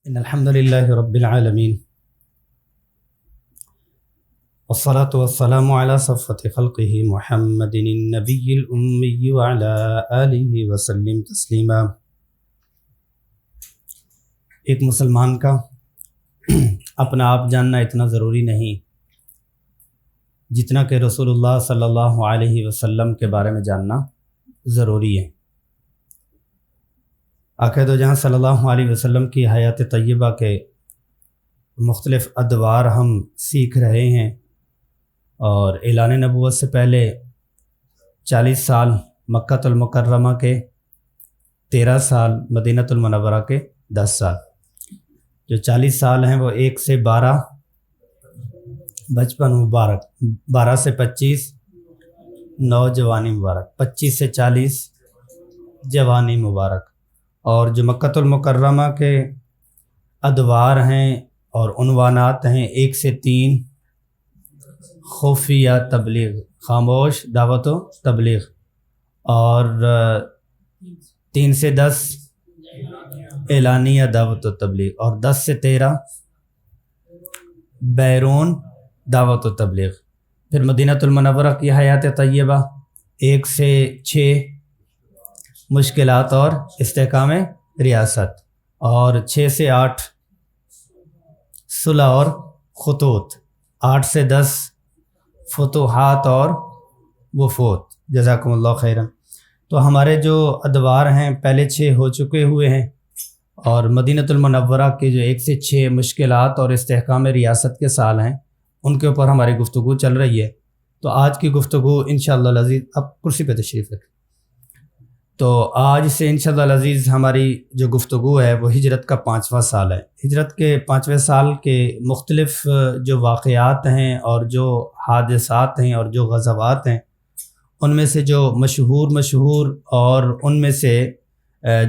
ان الحمد للہ رب العالمین والصلاة والسلام علی صفوة خلقہ محمد النبی الأمی وعلی آلہ وسلم تسلیما۔ ایک مسلمان کا اپنا آپ جاننا اتنا ضروری نہیں جتنا کہ رسول اللہ صلی اللہ علیہ وسلم کے بارے میں جاننا ضروری ہے۔ آقا دو جہاں صلی اللہ علیہ وسلم کی حیات طیبہ کے مختلف ادوار ہم سیکھ رہے ہیں، اور اعلان نبوت سے پہلے 40 سال مکہ المکرمہ کے، 13 سال مدینہ المنورہ کے، 10 سال۔ جو 40 سال ہیں وہ 1 سے 12 بچپن مبارک، 12 سے 25 نوجوانی مبارک، 25 سے 40 جوانی مبارک۔ اور جو مکہ المکرمہ کے ادوار ہیں اور عنوانات ہیں، 1 سے 3 خفیہ تبلیغ، خاموش دعوت و تبلیغ، اور 3 سے 10 اعلانیہ دعوت و تبلیغ، اور 10 سے 13 بیرون دعوت و تبلیغ۔ پھر مدینہ المنورہ کی حیات طیبہ 1 سے 6 مشکلات اور استحکام ریاست، اور 6 سے 8 صلح اور خطوط، 8 سے 10 فتوحات اور وفود۔ جزاکم اللہ خیرا۔ تو ہمارے جو ادوار ہیں پہلے 6 ہو چکے ہوئے ہیں، اور مدینہ المنورہ کے جو 1 سے 6 مشکلات اور استحکام ریاست کے سال ہیں، ان کے اوپر ہماری گفتگو چل رہی ہے۔ تو آج کی گفتگو انشاءاللہ العزیز، اب کرسی پہ تشریف رکھیں، تو آج سے انشاءاللہ العزیز ہماری جو گفتگو ہے وہ ہجرت کا 5واں سال ہے۔ ہجرت کے 5ویں سال کے مختلف جو واقعات ہیں اور جو حادثات ہیں اور جو غزوات ہیں، ان میں سے جو مشہور اور ان میں سے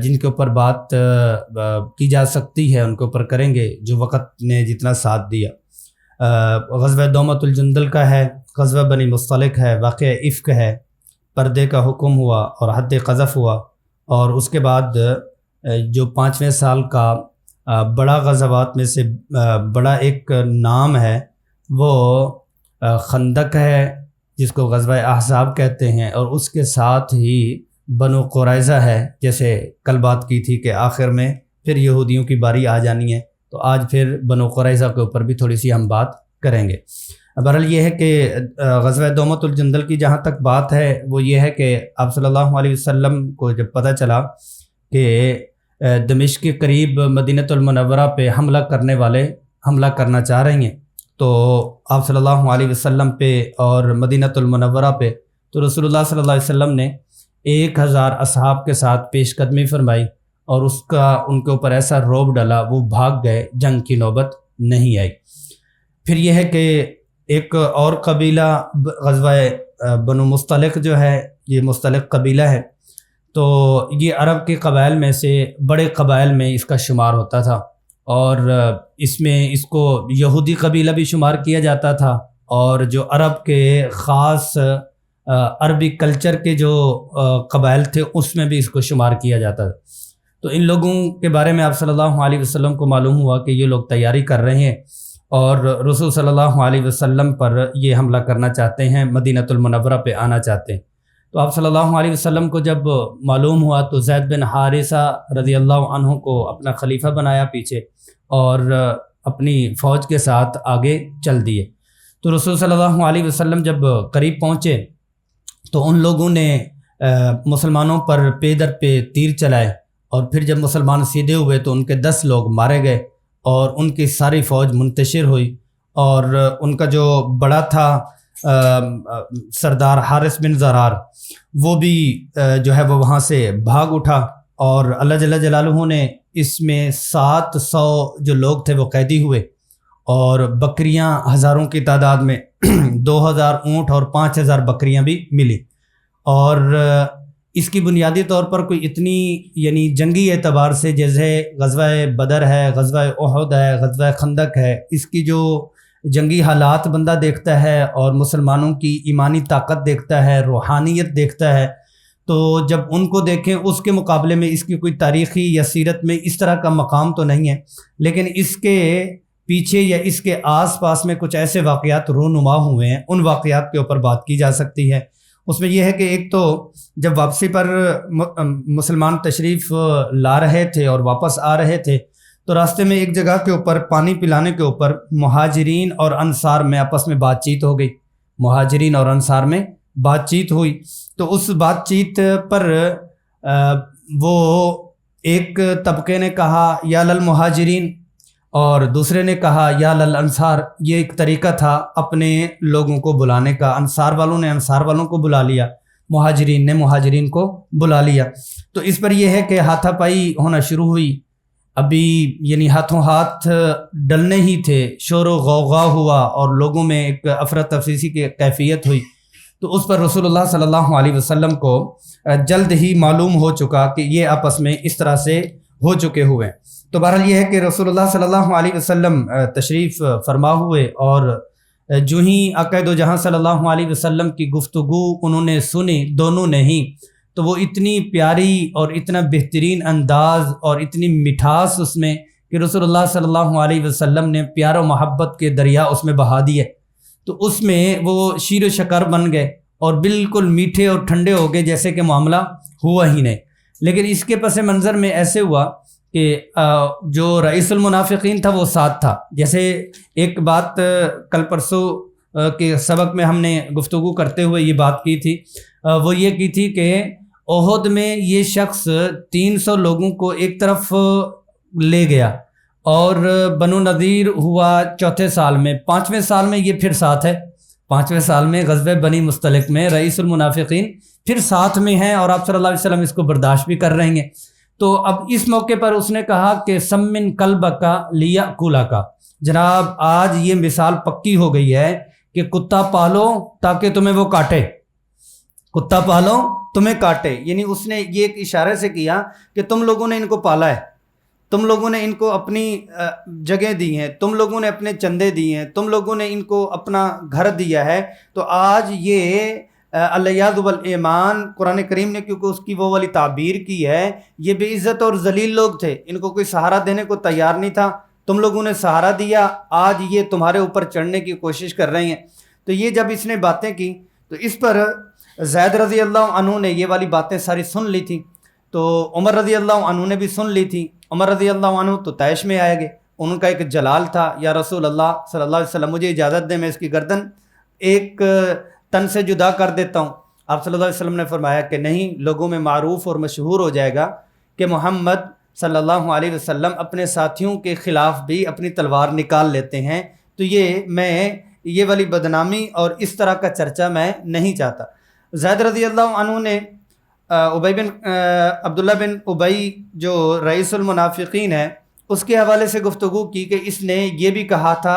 جن کے اوپر بات کی جا سکتی ہے ان کے اوپر کریں گے جو وقت نے جتنا ساتھ دیا۔ غزوہ دومۃ الجندل کا ہے، غزوہ بنی مصطلق ہے، واقعہ افک ہے، پردے کا حکم ہوا اور حد قذف ہوا، اور اس کے بعد جو 5ویں سال کا بڑا غزوات میں سے بڑا ایک نام ہے وہ خندق ہے، جس کو غزوہ احزاب کہتے ہیں، اور اس کے ساتھ ہی بنو قریظہ ہے، جیسے کل بات کی تھی کہ آخر میں پھر یہودیوں کی باری آ جانی ہے، تو آج پھر بنو قریظہ کے اوپر بھی تھوڑی سی ہم بات کریں گے۔ بہرحال یہ ہے کہ غزوہ دومۃ الجندل کی جہاں تک بات ہے وہ یہ ہے کہ آپ صلی اللہ علیہ وسلم کو جب پتہ چلا کہ دمشق کے قریب مدینہ المنورہ پہ حملہ کرنے والے حملہ کرنا چاہ رہے ہیں، تو آپ صلی اللہ علیہ وسلم پہ اور مدینہ المنورہ پہ تو رسول اللہ صلی اللہ علیہ وسلم نے 1000 اصحاب کے ساتھ پیش قدمی فرمائی، اور اس کا ان کے اوپر ایسا رعب ڈالا وہ بھاگ گئے، جنگ کی نوبت نہیں آئی۔ پھر یہ ہے کہ ایک اور قبیلہ غزوہ بنو مصطلق جو ہے، یہ مصطلق قبیلہ ہے، تو یہ عرب کے قبائل میں سے بڑے قبائل میں اس کا شمار ہوتا تھا، اور اس میں اس کو یہودی قبیلہ بھی شمار کیا جاتا تھا، اور جو عرب کے خاص عربی کلچر کے جو قبائل تھے اس میں بھی اس کو شمار کیا جاتا تھا۔ تو ان لوگوں کے بارے میں آپ صلی اللہ علیہ وسلم کو معلوم ہوا کہ یہ لوگ تیاری کر رہے ہیں اور رسول صلی اللہ علیہ وسلم پر یہ حملہ کرنا چاہتے ہیں، مدینہ المنورہ پہ آنا چاہتے ہیں۔ تو آپ صلی اللہ علیہ وسلم کو جب معلوم ہوا تو زید بن حارثہ رضی اللہ عنہ کو اپنا خلیفہ بنایا پیچھے، اور اپنی فوج کے ساتھ آگے چل دیے۔ تو رسول صلی اللہ علیہ وسلم جب قریب پہنچے تو ان لوگوں نے مسلمانوں پر پے در پہ تیر چلائے، اور پھر جب مسلمان سیدھے ہوئے تو ان کے 10 لوگ مارے گئے، اور ان کی ساری فوج منتشر ہوئی، اور ان کا جو بڑا تھا سردار حارث بن زرار، وہ بھی جو ہے وہ وہاں سے بھاگ اٹھا، اور اللہ جل جلالہ نے اس میں 700 جو لوگ تھے وہ قیدی ہوئے، اور بکریاں ہزاروں کی تعداد میں 2000 اونٹ اور 5000 بکریاں بھی ملی۔ اور اس کی بنیادی طور پر کوئی اتنی یعنی جنگی اعتبار سے جیسے غزوہ بدر ہے، غزوہ احد ہے، غزوہ خندق ہے، اس کی جو جنگی حالات بندہ دیکھتا ہے اور مسلمانوں کی ایمانی طاقت دیکھتا ہے، روحانیت دیکھتا ہے، تو جب ان کو دیکھیں اس کے مقابلے میں اس کی کوئی تاریخی یا سیرت میں اس طرح کا مقام تو نہیں ہے، لیکن اس کے پیچھے یا اس کے آس پاس میں کچھ ایسے واقعات رونما ہوئے ہیں، ان واقعات کے اوپر بات کی جا سکتی ہے۔ اس میں یہ ہے کہ ایک تو جب واپسی پر مسلمان تشریف لا رہے تھے اور واپس آ رہے تھے تو راستے میں ایک جگہ کے اوپر پانی پلانے کے اوپر مہاجرین اور انصار میں آپس میں بات چیت ہو گئی، مہاجرین اور انصار میں بات چیت ہوئی۔ تو اس بات چیت پر وہ ایک طبقے نے کہا یا للمہاجرین اور دوسرے نے کہا یا للانصار۔ یہ ایک طریقہ تھا اپنے لوگوں کو بلانے کا، انصار والوں نے انصار والوں کو بلا لیا، مہاجرین نے مہاجرین کو بلا لیا۔ تو اس پر یہ ہے کہ ہاتھا پائی ہونا شروع ہوئی، ابھی یعنی ہاتھوں ہاتھ ڈلنے ہی تھے، شور و غوغا ہوا اور لوگوں میں ایک افراتفریسی کی کیفیت ہوئی۔ تو اس پر رسول اللہ صلی اللہ علیہ وسلم کو جلد ہی معلوم ہو چکا کہ یہ آپس میں اس طرح سے ہو چکے ہوئے۔ تو بہرحال یہ ہے کہ رسول اللہ صلی اللہ علیہ وسلم تشریف فرما ہوئے اور جو ہی آقا دو جہاں صلی اللہ علیہ وسلم کی گفتگو انہوں نے سنی، دونوں نے ہی، تو وہ اتنی پیاری اور اتنا بہترین انداز اور اتنی مٹھاس اس میں کہ رسول اللہ صلی اللہ علیہ وسلم نے پیار و محبت کے دریا اس میں بہا دیے۔ تو اس میں وہ شیر و شکر بن گئے اور بالکل میٹھے اور ٹھنڈے ہو گئے جیسے کہ معاملہ ہوا ہی نہیں۔ لیکن اس کے پس منظر میں ایسے ہوا کہ جو رئیس المنافقین تھا وہ ساتھ تھا۔ جیسے ایک بات کل پرسوں کے سبق میں ہم نے گفتگو کرتے ہوئے یہ بات کی تھی، وہ یہ کی تھی کہ احد میں یہ شخص 300 لوگوں کو ایک طرف لے گیا اور بنو نذیر ہوا چوتھے سال میں، 5ویں سال میں یہ پھر ساتھ ہے، 5ویں سال میں غزوہ بنی مستلق میں رئیس المنافقین پھر ساتھ میں ہیں اور آپ صلی اللہ علیہ وسلم اس کو برداشت بھی کر رہے ہیں۔ تو اب اس موقع پر اس نے کہا کہ سمن کلبک لیأکلک، جناب آج یہ مثال پکی ہو گئی ہے کہ کتا پالو تاکہ تمہیں وہ کاٹے، کتا پالو تمہیں کاٹے۔ یعنی اس نے یہ ایک اشارے سے کیا کہ تم لوگوں نے ان کو پالا ہے، تم لوگوں نے ان کو اپنی جگہ دی ہیں، تم لوگوں نے اپنے چندے دیے ہیں، تم لوگوں نے ان کو اپنا گھر دیا ہے، تو آج یہ الیاذ والایمان قرآن کریم نے کیونکہ اس کی وہ والی تعبیر کی ہے، یہ بے عزت اور ذلیل لوگ تھے، ان کو کوئی سہارا دینے کو تیار نہیں تھا، تم لوگوں نے سہارا دیا، آج یہ تمہارے اوپر چڑھنے کی کوشش کر رہے ہیں۔ تو یہ جب اس نے باتیں کی تو اس پر زید رضی اللہ عنہ نے یہ والی باتیں ساری سن لی تھیں، تو عمر رضی اللہ عنہ نے بھی سن لی تھی۔ عمر رضی اللہ عنہ تو طیش میں آئے گئے، ان کا ایک جلال تھا، یا رسول اللہ صلی اللہ علیہ وسلم مجھے اجازت دیں میں اس کی گردن ایک تن سے جدا کر دیتا ہوں۔ آپ صلی اللہ علیہ وسلم نے فرمایا کہ نہیں، لوگوں میں معروف اور مشہور ہو جائے گا کہ محمد صلی اللہ علیہ وسلم اپنے ساتھیوں کے خلاف بھی اپنی تلوار نکال لیتے ہیں، تو یہ والی بدنامی اور اس طرح کا چرچا میں نہیں چاہتا۔ زید رضی اللہ عنہ نے عبداللہ بن ابی جو رئیس المنافقین ہے اس کے حوالے سے گفتگو کی کہ اس نے یہ بھی کہا تھا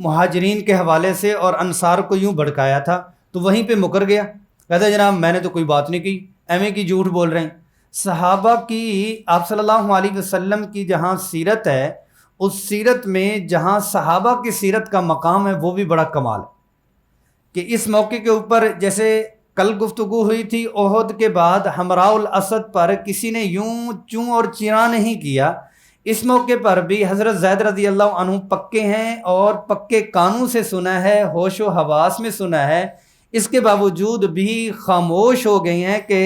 مہاجرین کے حوالے سے اور انصار کو یوں بھڑکایا تھا، تو وہیں پہ مکر گیا، کہتا جناب میں نے تو کوئی بات نہیں کی، ایویں کی جھوٹ بول رہے ہیں۔ صحابہ کی آپ صلی اللہ علیہ وسلم کی جہاں سیرت ہے، اس سیرت میں جہاں صحابہ کی سیرت کا مقام ہے وہ بھی بڑا کمال ہے کہ اس موقع کے اوپر جیسے کل گفتگو ہوئی تھی احد کے بعد حمراء الاسد پر کسی نے یوں چوں اور چیراں نہیں کیا، اس موقع پر بھی حضرت زید رضی اللہ عنہ پکے ہیں اور پکے کانوں سے سنا ہے، ہوش و حواس میں سنا ہے، اس کے باوجود بھی خاموش ہو گئے ہیں کہ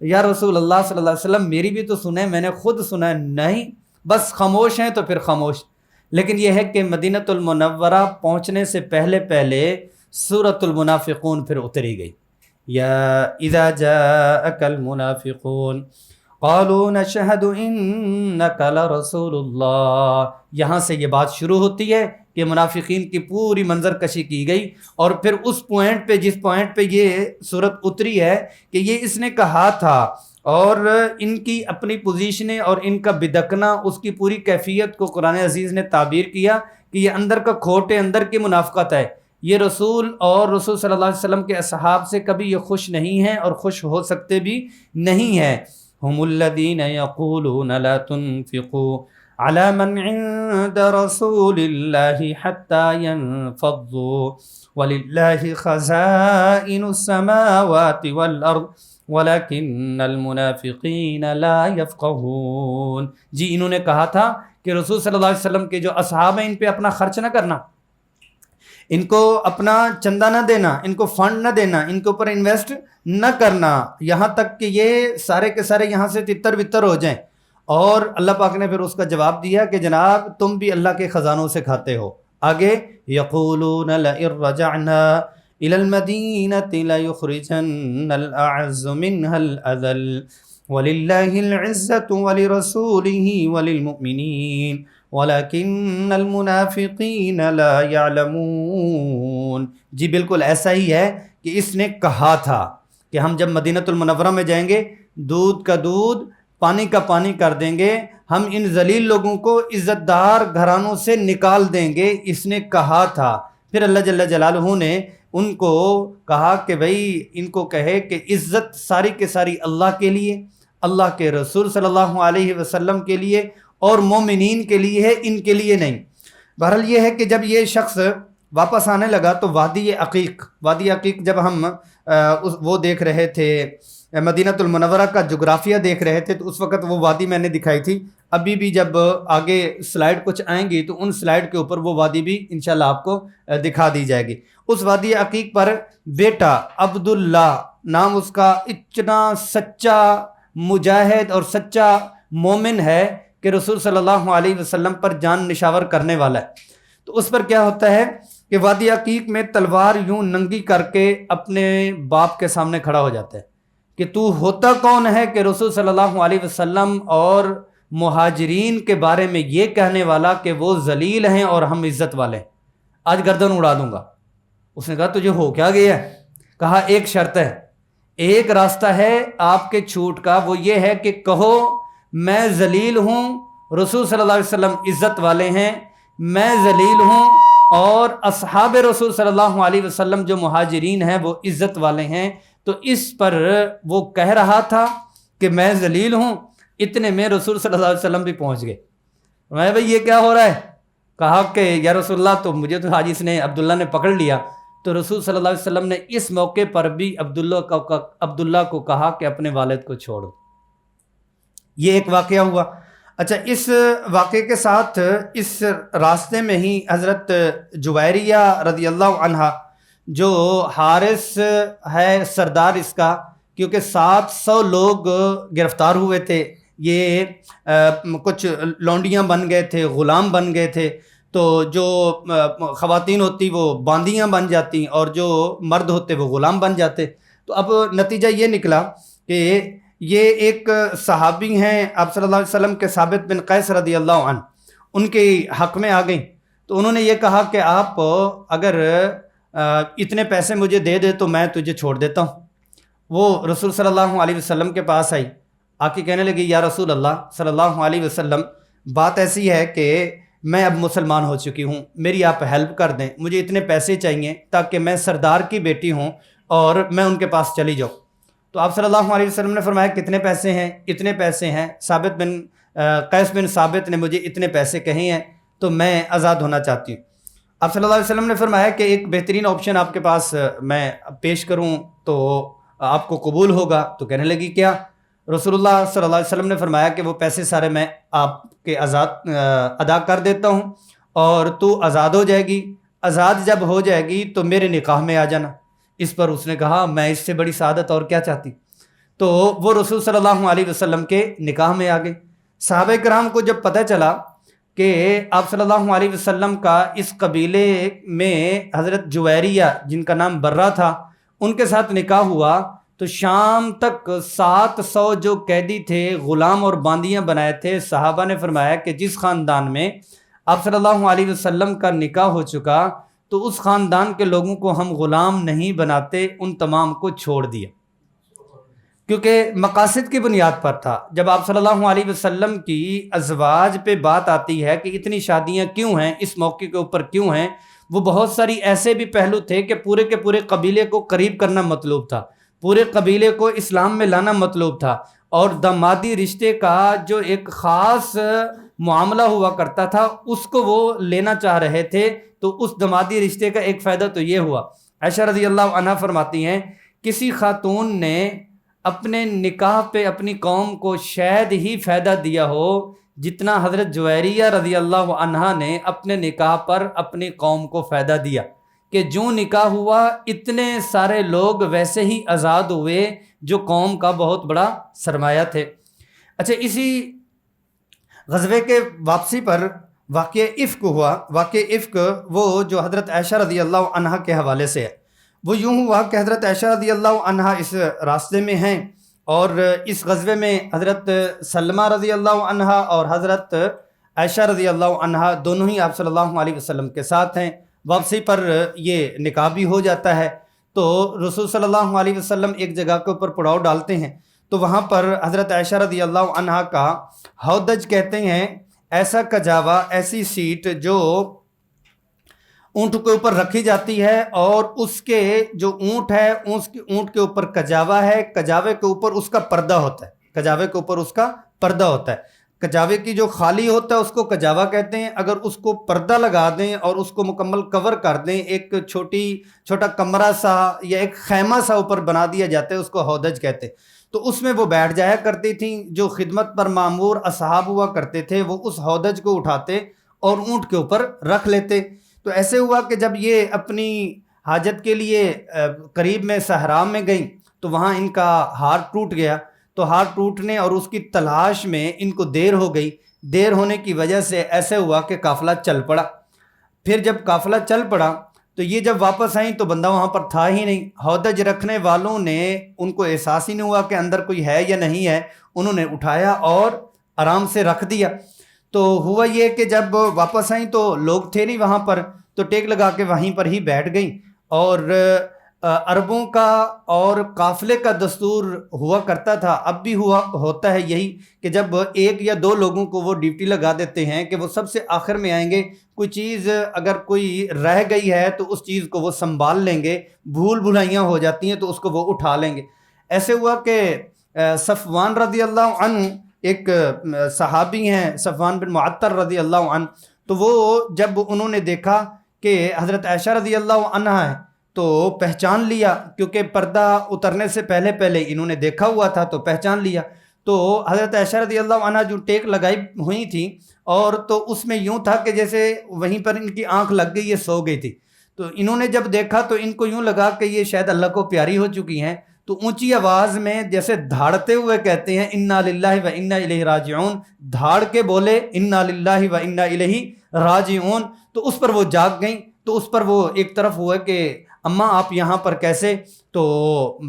یا رسول اللہ صلی اللہ علیہ وسلم میری بھی تو سنیں، میں نے خود سنا نہیں، بس خاموش ہیں تو پھر خاموش۔ لیکن یہ ہے کہ مدینہ المنورہ پہنچنے سے پہلے سورۃ المنافقون پھر اتری گئی، یا اذا جاءک المنافقون قالوا نشہد انک لرسول اللہ، یہاں سے یہ بات شروع ہوتی ہے کہ منافقین کی پوری منظر کشی کی گئی، اور پھر اس پوائنٹ پہ جس پوائنٹ پہ یہ صورت اتری ہے کہ یہ اس نے کہا تھا اور ان کی اپنی پوزیشنیں اور ان کا بدکنا، اس کی پوری کیفیت کو قرآن عزیز نے تعبیر کیا کہ یہ اندر کا کھوٹ ہے، اندر کی منافقت ہے، یہ رسول اور رسول صلی اللہ علیہ وسلم کے اصحاب سے کبھی یہ خوش نہیں ہیں اور خوش ہو سکتے بھی نہیں ہیں۔ ہم الذین یقولون لا تنفقوا علی من عند رسول اللہ حتی ینفضوا وللہ خزائن السماوات والارض وَلَكِنَّ الْمُنَافِقِينَ لَا يَفْقَهُونَ، جی انہوں نے کہا تھا کہ رسول صلی اللہ علیہ وسلم کے جو اصحاب ہیں ان پہ اپنا خرچ نہ کرنا، ان کو اپنا چندہ نہ دینا، ان کو فنڈ نہ دینا، ان کے اوپر انویسٹ نہ کرنا، یہاں تک کہ یہ سارے کے سارے یہاں سے تتر بتر ہو جائیں۔ اور اللہ پاک نے پھر اس کا جواب دیا کہ جناب تم بھی اللہ کے خزانوں سے کھاتے ہو۔ آگے یقولون لئن رجعنا الى المدینة لیخرجن الاعز منها الاذل وللہ العزة ولرسولہ وللمؤمنین وَلَكِنَّ الْمُنَافِقِينَ لَا يَعْلَمُونَ، جی بالکل ایسا ہی ہے کہ اس نے کہا تھا کہ ہم جب مدینہ المنورہ میں جائیں گے دودھ کا دودھ پانی کا پانی کر دیں گے، ہم ان ذلیل لوگوں کو عزت دار گھرانوں سے نکال دیں گے، اس نے کہا تھا۔ پھر اللہ جل جلالہ نے ان کو کہا کہ بھئی ان کو کہے کہ عزت ساری کے ساری اللہ کے لیے، اللہ کے رسول صلی اللہ علیہ وسلم کے لیے اور مومنین کے لیے ہے، ان کے لیے نہیں۔ بہرحال یہ ہے کہ جب یہ شخص واپس آنے لگا تو وادی عقیق جب ہم وہ دیکھ رہے تھے، مدینہ المنورہ کا جغرافیہ دیکھ رہے تھے، تو اس وقت وہ وادی میں نے دکھائی تھی۔ ابھی بھی جب آگے سلائیڈ کچھ آئیں گی تو ان سلائیڈ کے اوپر وہ وادی بھی انشاءاللہ آپ کو دکھا دی جائے گی۔ اس وادی عقیق پر بیٹا عبداللہ نام اس کا اتنا سچا مجاہد اور سچا مومن ہے کہ رسول صلی اللہ علیہ وسلم پر جان نشاور کرنے والا ہے۔ تو اس پر کیا ہوتا ہے کہ وادی عقیق میں تلوار یوں ننگی کر کے اپنے باپ کے سامنے کھڑا ہو جاتا ہے کہ تو ہوتا کون ہے کہ رسول صلی اللہ علیہ وسلم اور مہاجرین کے بارے میں یہ کہنے والا کہ وہ ذلیل ہیں اور ہم عزت والے ہیں، آج گردن اڑا دوں گا۔ اس نے کہا تجھے ہو کیا گیا ہے؟ کہا ایک شرط ہے، ایک راستہ ہے آپ کے چھوٹ کا، وہ یہ ہے کہ کہو میں ذلیل ہوں، رسول صلی اللہ علیہ وسلم عزت والے ہیں، میں ذلیل ہوں اور اصحاب رسول صلی اللہ علیہ وسلم جو مہاجرین ہیں وہ عزت والے ہیں۔ تو اس پر وہ کہہ رہا تھا کہ میں ذلیل ہوں، اتنے میں رسول صلی اللہ علیہ وسلم بھی پہنچ گئے۔ میں بھائی یہ کیا ہو رہا ہے؟ کہا کہ یا رسول اللہ تو مجھے تو حاجی نے عبداللہ نے پکڑ لیا۔ تو رسول صلی اللہ علیہ وسلم نے اس موقع پر بھی عبداللہ کو کہا کہ اپنے والد کو چھوڑو۔ یہ ایک واقعہ ہوا۔ اچھا، اس واقعے کے ساتھ اس راستے میں ہی حضرت جویریہ رضی اللہ عنہ جو حارث ہے سردار اس کا، کیونکہ 700 لوگ گرفتار ہوئے تھے، یہ کچھ لونڈیاں بن گئے تھے، غلام بن گئے تھے، تو جو خواتین ہوتی وہ باندیاں بن جاتی اور جو مرد ہوتے وہ غلام بن جاتے۔ تو اب نتیجہ یہ نکلا کہ یہ ایک صحابی ہیں آپ صلی اللہ علیہ وسلم کے ثابت بن قیس رضی اللہ عنہ، ان کے حق میں آ گئیں۔ تو انہوں نے یہ کہا کہ آپ اگر اتنے پیسے مجھے دے دے تو میں تجھے چھوڑ دیتا ہوں۔ وہ رسول صلی اللہ علیہ وسلم کے پاس آئی، آ کے کہنے لگی یا رسول اللہ صلی اللہ علیہ وسلم، بات ایسی ہے کہ میں اب مسلمان ہو چکی ہوں، میری آپ ہیلپ کر دیں، مجھے اتنے پیسے چاہیے تاکہ میں سردار کی بیٹی ہوں اور میں ان کے پاس چلی جاؤں۔ تو آپ صلی اللہ علیہ وسلم نے فرمایا کتنے پیسے ہیں؟ اتنے پیسے ہیں، ثابت بن قیس بن ثابت نے مجھے اتنے پیسے کہے ہیں تو میں آزاد ہونا چاہتی ہوں۔ آپ صلی اللہ علیہ وسلم نے فرمایا کہ ایک بہترین آپشن آپ کے پاس میں پیش کروں تو آپ کو قبول ہوگا؟ تو کہنے لگی کیا؟ رسول اللہ صلی اللہ علیہ وسلم نے فرمایا کہ وہ پیسے سارے میں آپ کے ادا کر دیتا ہوں اور تو آزاد ہو جائے گی، آزاد جب ہو جائے گی تو میرے نکاح میں آ جانا۔ اس پر اس نے کہا میں اس سے بڑی سعادت اور کیا چاہتی۔ تو وہ رسول صلی اللہ علیہ وسلم کے نکاح میں آ گئے۔ صحابہ کرام کو جب پتہ چلا کہ آپ صلی اللہ علیہ وسلم کا اس قبیلے میں حضرت جویریہ جن کا نام برہ تھا ان کے ساتھ نکاح ہوا، تو شام تک 700 جو قیدی تھے، غلام اور باندیاں بنائے تھے، صحابہ نے فرمایا کہ جس خاندان میں آپ صلی اللہ علیہ وسلم کا نکاح ہو چکا تو اس خاندان کے لوگوں کو ہم غلام نہیں بناتے، ان تمام کو چھوڑ دیا، کیونکہ مقاصد کی بنیاد پر تھا۔ جب آپ صلی اللہ علیہ وسلم کی ازواج پہ بات آتی ہے کہ اتنی شادیاں کیوں ہیں، اس موقع کے اوپر کیوں ہیں، وہ بہت ساری ایسے بھی پہلو تھے کہ پورے کے پورے قبیلے کو قریب کرنا مطلوب تھا، پورے قبیلے کو اسلام میں لانا مطلوب تھا، اور دامادی رشتے کا جو ایک خاص معاملہ ہوا کرتا تھا اس کو وہ لینا چاہ رہے تھے۔ تو اس دامادی رشتے کا ایک فائدہ تو یہ ہوا، عائشہ رضی اللہ عنہا فرماتی ہیں کسی خاتون نے اپنے نکاح پہ اپنی قوم کو شاید ہی فائدہ دیا ہو جتنا حضرت جویریہ رضی اللہ عنہا نے اپنے نکاح پر اپنی قوم کو فائدہ دیا، کہ جو نکاح ہوا اتنے سارے لوگ ویسے ہی آزاد ہوئے جو قوم کا بہت بڑا سرمایہ تھے۔ اچھا، اسی غزوے کے واپسی پر واقعہ افک ہوا۔ واقعہ افک وہ جو حضرت عائشہ رضی اللہ عنہا کے حوالے سے ہے، وہ یوں ہوا کہ حضرت عائشہ رضی اللہ عنہا اس راستے میں ہیں، اور اس غزوے میں حضرت سلمہ رضی اللہ عنہا اور حضرت عائشہ رضی اللہ عنہا دونوں ہی آپ صلی اللہ علیہ وسلم کے ساتھ ہیں۔ واپسی پر یہ نکاح بھی ہو جاتا ہے، تو رسول صلی اللہ علیہ وسلم ایک جگہ کے اوپر پڑاؤ ڈالتے ہیں، تو وہاں پر حضرت عائشہ رضی اللہ عنہا کا ہودج کہتے ہیں ایسا کجاوا، ایسی سیٹ جو اونٹ کے اوپر رکھی جاتی ہے، اور اس کے جو اونٹ ہے اس کے اونٹ کے اوپر کجاوا ہے، کجاوے کے اوپر اس کا پردہ ہوتا ہے، کجاوے کے اوپر اس کا پردہ ہوتا ہے۔ کجاوے کی جو خالی ہوتا ہے اس کو کجاوا کہتے ہیں، اگر اس کو پردہ لگا دیں اور اس کو مکمل کور کر دیں، ایک چھوٹا کمرہ سا یا ایک خیمہ سا اوپر بنا دیا جاتا ہے، اس کو ہودج کہتے ہیں۔ تو اس میں وہ بیٹھ جایا کرتی تھیں، جو خدمت پر معمور اصحاب ہوا کرتے تھے وہ اس ہودج کو اٹھاتے اور اونٹ کے اوپر رکھ لیتے۔ تو ایسے ہوا کہ جب یہ اپنی حاجت کے لیے قریب میں صحرا میں گئیں تو وہاں ان کا ہار ٹوٹ گیا، تو ہار ٹوٹنے اور اس کی تلاش میں ان کو دیر ہو گئی، دیر ہونے کی وجہ سے ایسے ہوا کہ قافلہ چل پڑا۔ پھر جب قافلہ چل پڑا تو یہ جب واپس آئیں تو بندہ وہاں پر تھا ہی نہیں، ہودج رکھنے والوں نے ان کو احساس ہی نہیں ہوا کہ اندر کوئی ہے یا نہیں ہے، انہوں نے اٹھایا اور آرام سے رکھ دیا۔ تو ہوا یہ کہ جب واپس آئیں تو لوگ تھے نہیں وہاں پر، تو ٹیک لگا کے وہیں پر ہی بیٹھ گئیں۔ اور عربوں کا اور قافلے کا دستور ہوا کرتا تھا، اب بھی ہوتا ہے یہی، کہ جب ایک یا دو لوگوں کو وہ ڈیوٹی لگا دیتے ہیں کہ وہ سب سے آخر میں آئیں گے، کوئی چیز اگر کوئی رہ گئی ہے تو اس چیز کو وہ سنبھال لیں گے، بھول بھلائیاں ہو جاتی ہیں تو اس کو وہ اٹھا لیں گے۔ ایسے ہوا کہ صفوان رضی اللہ عنہ ایک صحابی ہیں، صفوان بن معطل رضی اللہ عنہ، تو وہ جب انہوں نے دیکھا کہ حضرت عائشہ رضی اللہ عنہ ہے تو پہچان لیا، کیونکہ پردہ اترنے سے پہلے انہوں نے دیکھا ہوا تھا تو پہچان لیا۔ تو حضرت عائشہ رضی اللہ عنہ جو ٹیک لگائی ہوئی تھیں، اور تو اس میں یوں تھا کہ جیسے وہیں پر ان کی آنکھ لگ گئی، یہ سو گئی تھی، تو انہوں نے جب دیکھا تو ان کو یوں لگا کہ یہ شاید اللہ کو پیاری ہو چکی ہیں، تو اونچی آواز میں جیسے دھاڑتے ہوئے کہتے ہیں انا للہ و انا الیہ راجعون، دھاڑ کے بولے انا للہ و انا الیہ راجعون، تو اس پر وہ جاگ گئیں۔ تو اس پر وہ ایک طرف ہوا کہ اماں آپ یہاں پر کیسے؟ تو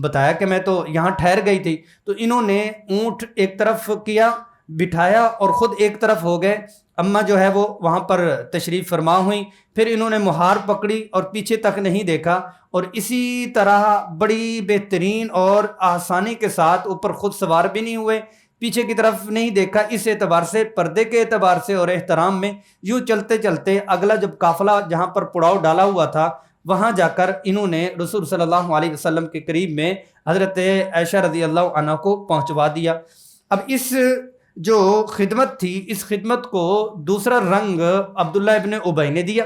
بتایا کہ میں تو یہاں ٹھہر گئی تھی۔ تو انہوں نے اونٹ ایک طرف کیا، بٹھایا اور خود ایک طرف ہو گئے۔ اماں جو ہے وہ وہاں پر تشریف فرما ہوئیں، پھر انہوں نے مہار پکڑی اور پیچھے تک نہیں دیکھا، اور اسی طرح بڑی بہترین اور آسانی کے ساتھ اوپر خود سوار بھی نہیں ہوئے، پیچھے کی طرف نہیں دیکھا۔ اس اعتبار سے، پردے کے اعتبار سے اور احترام میں، یوں چلتے چلتے اگلا جب قافلہ جہاں پر پڑاؤ ڈالا ہوا تھا وہاں جا کر انہوں نے رسول صلی اللہ علیہ وسلم کے قریب میں حضرت عائشہ رضی اللہ عنہ کو پہنچوا دیا۔ اب اس جو خدمت تھی، اس خدمت کو دوسرا رنگ عبداللہ ابن ابی نے دیا،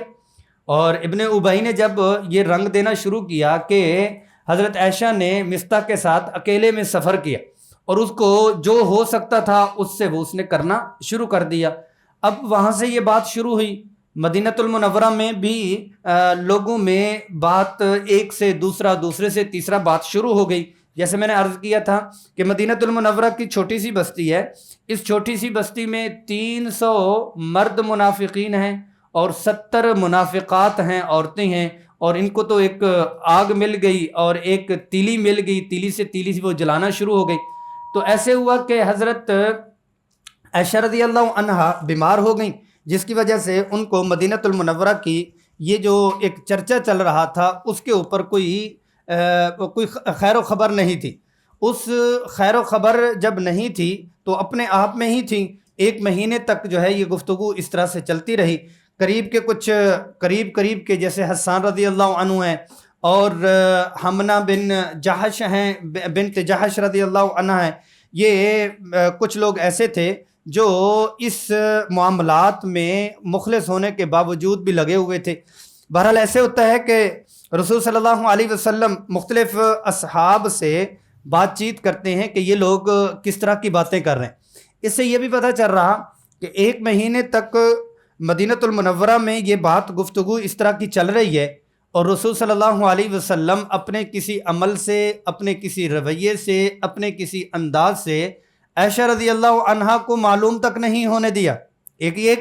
اور ابن ابی نے جب یہ رنگ دینا شروع کیا کہ حضرت عائشہ نے مصطح کے ساتھ اکیلے میں سفر کیا اور اس کو جو ہو سکتا تھا اس سے وہ اس نے کرنا شروع کر دیا۔ اب وہاں سے یہ بات شروع ہوئی، مدینہ المنورہ میں بھی لوگوں میں بات ایک سے دوسرا، دوسرے سے تیسرا بات شروع ہو گئی۔ جیسے میں نے عرض کیا تھا کہ مدینہ المنورہ کی چھوٹی سی بستی ہے، اس چھوٹی سی بستی میں 300 مرد منافقین ہیں اور 70 منافقات ہیں، عورتیں ہیں، اور ان کو تو ایک آگ مل گئی اور ایک تیلی مل گئی، تیلی سے وہ جلانا شروع ہو گئی۔ تو ایسے ہوا کہ حضرت عائشہ رضی اللہ عنہا بیمار ہو گئیں، جس کی وجہ سے ان کو مدینہ المنورہ کی یہ جو ایک چرچا چل رہا تھا اس کے اوپر کوئی خیر و خبر نہیں تھی۔ اس خیر و خبر جب نہیں تھی تو اپنے آپ میں ہی تھی۔ 1 مہینے تک جو ہے یہ گفتگو اس طرح سے چلتی رہی۔ قریب کے جیسے حسان رضی اللہ عنہ ہیں، اور حمنہ بن جہش ہیں، بنت جہش رضی اللہ عنہ ہیں، یہ کچھ لوگ ایسے تھے جو اس معاملات میں مخلص ہونے کے باوجود بھی لگے ہوئے تھے۔ بہرحال ایسے ہوتا ہے کہ رسول صلی اللہ علیہ وسلم مختلف اصحاب سے بات چیت کرتے ہیں کہ یہ لوگ کس طرح کی باتیں کر رہے ہیں۔ اس سے یہ بھی پتہ چل رہا کہ 1 مہینے تک مدینۃ المنورہ میں یہ بات گفتگو اس طرح کی چل رہی ہے، اور رسول صلی اللہ علیہ وسلم اپنے کسی عمل سے، اپنے کسی رویے سے، اپنے کسی انداز سے عائشہ رضی اللہ عنہا کو معلوم تک نہیں ہونے دیا۔ ایک یہ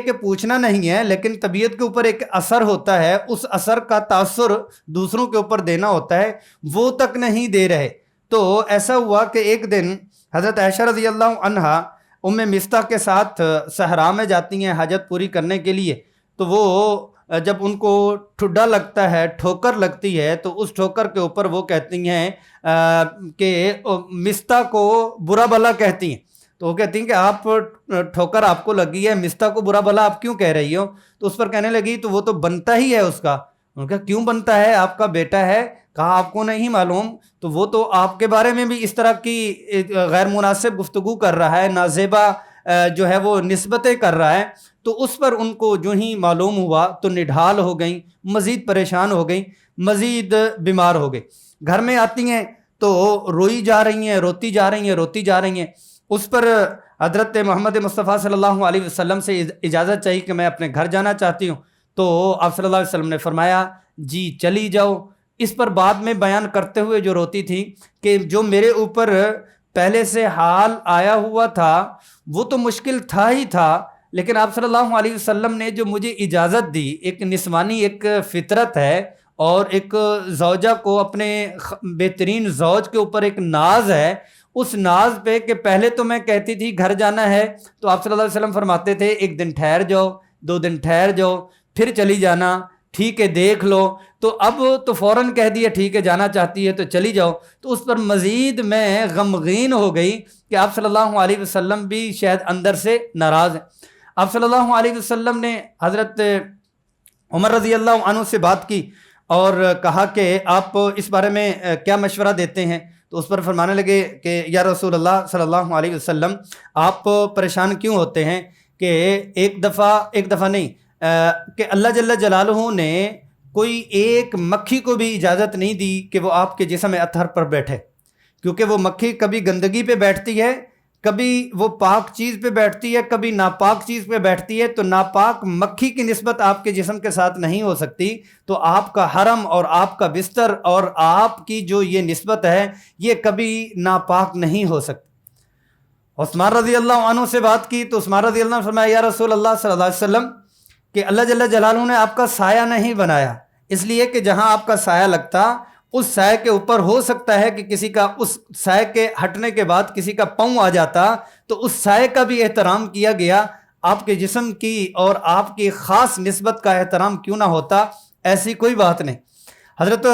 کہ پوچھنا نہیں ہے، لیکن طبیعت کے اوپر ایک اثر ہوتا ہے، اس اثر کا تاثر دوسروں کے اوپر دینا ہوتا ہے، وہ تک نہیں دے رہے۔ تو ایسا ہوا کہ ایک دن حضرت عائشہ رضی اللہ عنہا ام مستح کے ساتھ صحرا میں جاتی ہیں حاجت پوری کرنے کے لیے، تو وہ جب ان کو ٹھڈا لگتا ہے، ٹھوکر لگتی ہے، تو اس ٹھوکر کے اوپر وہ کہتی ہیں کہ مستح کو برا بھلا کہتی ہیں۔ تو وہ کہتی ہیں کہ آپ ٹھوکر آپ کو لگی ہے، مستح کو برا بھلا آپ کیوں کہہ رہی ہو؟ تو اس پر کہنے لگی تو وہ تو بنتا ہی ہے اس کا۔ انہوں نے کہا کیوں بنتا ہے؟ آپ کا بیٹا ہے۔ کہا آپ کو نہیں معلوم؟ تو وہ تو آپ کے بارے میں بھی اس طرح کی غیر مناسب گفتگو کر رہا ہے، نازیبا جو ہے وہ نسبتیں کر رہا ہے۔ تو اس پر ان کو جو ہی معلوم ہوا تو نڈھال ہو گئیں، مزید پریشان ہو گئیں، مزید بیمار ہو گئی۔ گھر میں آتی ہیں تو روئی جا رہی ہیں، روتی جا رہی ہیں۔ اس پر حضرت محمد مصطفیٰ صلی اللہ علیہ وسلم سے اجازت چاہیے کہ میں اپنے گھر جانا چاہتی ہوں۔ تو آپ صلی اللہ علیہ وسلم نے فرمایا جی چلی جاؤ۔ اس پر بعد میں بیان کرتے ہوئے جو روتی تھی کہ جو میرے اوپر پہلے سے حال آیا ہوا تھا وہ تو مشکل تھا ہی تھا، لیکن آپ صلی اللہ علیہ وسلم نے جو مجھے اجازت دی، ایک نسوانی ایک فطرت ہے، اور ایک زوجہ کو اپنے بہترین زوج کے اوپر ایک ناز ہے، اس ناز پہ کہ پہلے تو میں کہتی تھی گھر جانا ہے تو آپ صلی اللہ علیہ وسلم فرماتے تھے 1 دن ٹھہر جاؤ، 2 دن ٹھہر جاؤ، پھر چلی جانا، ٹھیک ہے دیکھ لو۔ تو اب تو فوراً کہہ دیا ٹھیک ہے جانا چاہتی ہے تو چلی جاؤ۔ تو اس پر مزید میں غمگین ہو گئی کہ آپ صلی اللہ علیہ وسلم بھی شاید اندر سے ناراض ہیں۔ آپ صلی اللہ علیہ وسلم نے حضرت عمر رضی اللہ عنہ سے بات کی اور کہا کہ آپ اس بارے میں کیا مشورہ دیتے ہیں؟ تو اس پر فرمانے لگے کہ یا رسول اللہ صلی اللہ علیہ وسلم آپ پریشان کیوں ہوتے ہیں کہ ایک دفعہ نہیں کہ اللہ جل جلالہ نے کوئی ایک مکھی کو بھی اجازت نہیں دی کہ وہ آپ کے جسم اطہر پر بیٹھے، کیونکہ وہ مکھی کبھی گندگی پہ بیٹھتی ہے، کبھی وہ پاک چیز پہ بیٹھتی ہے، کبھی ناپاک چیز پہ بیٹھتی ہے، تو ناپاک مکھی کی نسبت آپ کے جسم کے ساتھ نہیں ہو سکتی۔ تو آپ کا حرم اور آپ کا بستر اور آپ کی جو یہ نسبت ہے یہ کبھی ناپاک نہیں ہو سکتی۔ عثمان رضی اللہ عنہ سے بات کی تو عثمان رضی اللہ عنہ نے فرمایا یا رسول اللہ صلی اللہ علیہ وسلم کہ اللہ جل جلالہ نے آپ کا سایہ نہیں بنایا، اس لیے کہ جہاں آپ کا سایہ لگتا اس سائے کے اوپر ہو سکتا ہے کہ کسی کا اس سائے کے ہٹنے کے بعد کسی کا پاؤں آ جاتا، تو اس سائے کا بھی احترام کیا گیا، آپ کے جسم کی اور آپ کی خاص نسبت کا احترام کیوں نہ ہوتا؟ ایسی کوئی بات نہیں۔ حضرت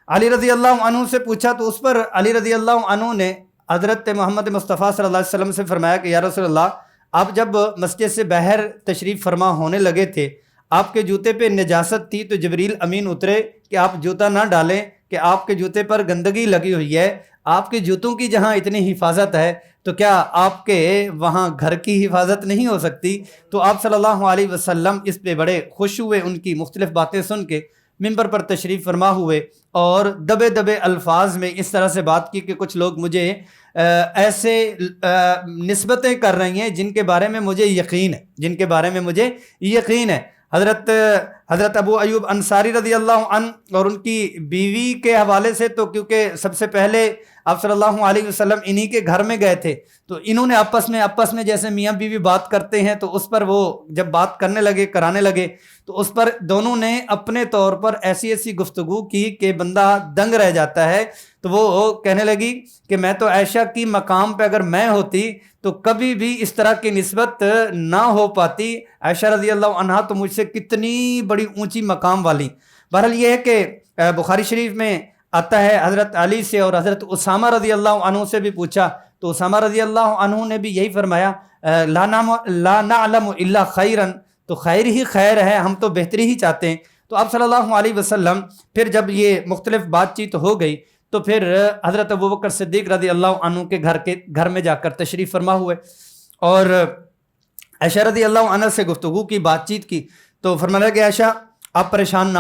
علی رضی اللہ عنہ سے پوچھا تو اس پر علی رضی اللہ عنہ نے حضرت محمد مصطفیٰ صلی اللہ علیہ وسلم سے فرمایا کہ یا رسول اللہ آپ جب مسجد سے باہر تشریف فرما ہونے لگے تھے، آپ کے جوتے پہ نجاست تھی تو جبریل امین اترے کہ آپ جوتا نہ ڈالیں کہ آپ کے جوتے پر گندگی لگی ہوئی ہے۔ آپ کے جوتوں کی جہاں اتنی حفاظت ہے تو کیا آپ کے وہاں گھر کی حفاظت نہیں ہو سکتی؟ تو آپ صلی اللہ علیہ وسلم اس پہ بڑے خوش ہوئے، ان کی مختلف باتیں سن کے ممبر پر تشریف فرما ہوئے اور دبے دبے الفاظ میں اس طرح سے بات کی کہ کچھ لوگ مجھے ایسے نسبتیں کر رہی ہیں جن کے بارے میں مجھے یقین ہے۔ حضرت ابو ایوب انصاری رضی اللہ عنہ اور ان کی بیوی کے حوالے سے تو کیونکہ سب سے پہلے آپ صلی اللہ علیہ وسلم انہی کے گھر میں گئے تھے، تو انہوں نے آپس میں جیسے میاں بیوی بات کرتے ہیں تو اس پر وہ جب بات کرانے لگے تو اس پر دونوں نے اپنے طور پر ایسی گفتگو کی کہ بندہ دنگ رہ جاتا ہے۔ تو وہ کہنے لگی کہ میں تو عائشہ کی مقام پہ اگر میں ہوتی تو کبھی بھی اس طرح کی نسبت نہ ہو پاتی۔ عائشہ رضی اللہ عنہا تو مجھ سے کتنی بڑی اونچی مقام والی۔ بہرحال یہ ہے کہ بخاری شریف میں آتا ہے حضرت علی سے اور حضرت اسامہ رضی اللہ عنہ سے بھی پوچھا تو اسامہ رضی اللہ عنہ نے بھی یہی فرمایا لا نعلم الا خیرا، تو خیر ہی خیر ہے، ہم تو بہتری ہی چاہتے ہیں۔ تو آپ صلی اللہ علیہ وسلم پھر جب یہ مختلف بات چیت ہو گئی تو پھر حضرت ابوبکر صدیق رضی اللہ عنہ کے گھر میں جا کر تشریف فرما ہوئے اور عائشہ رضی اللہ عنہ سے گفتگو کی، بات چیت کی۔ تو فرمایا کہ عائشہ آپ پریشان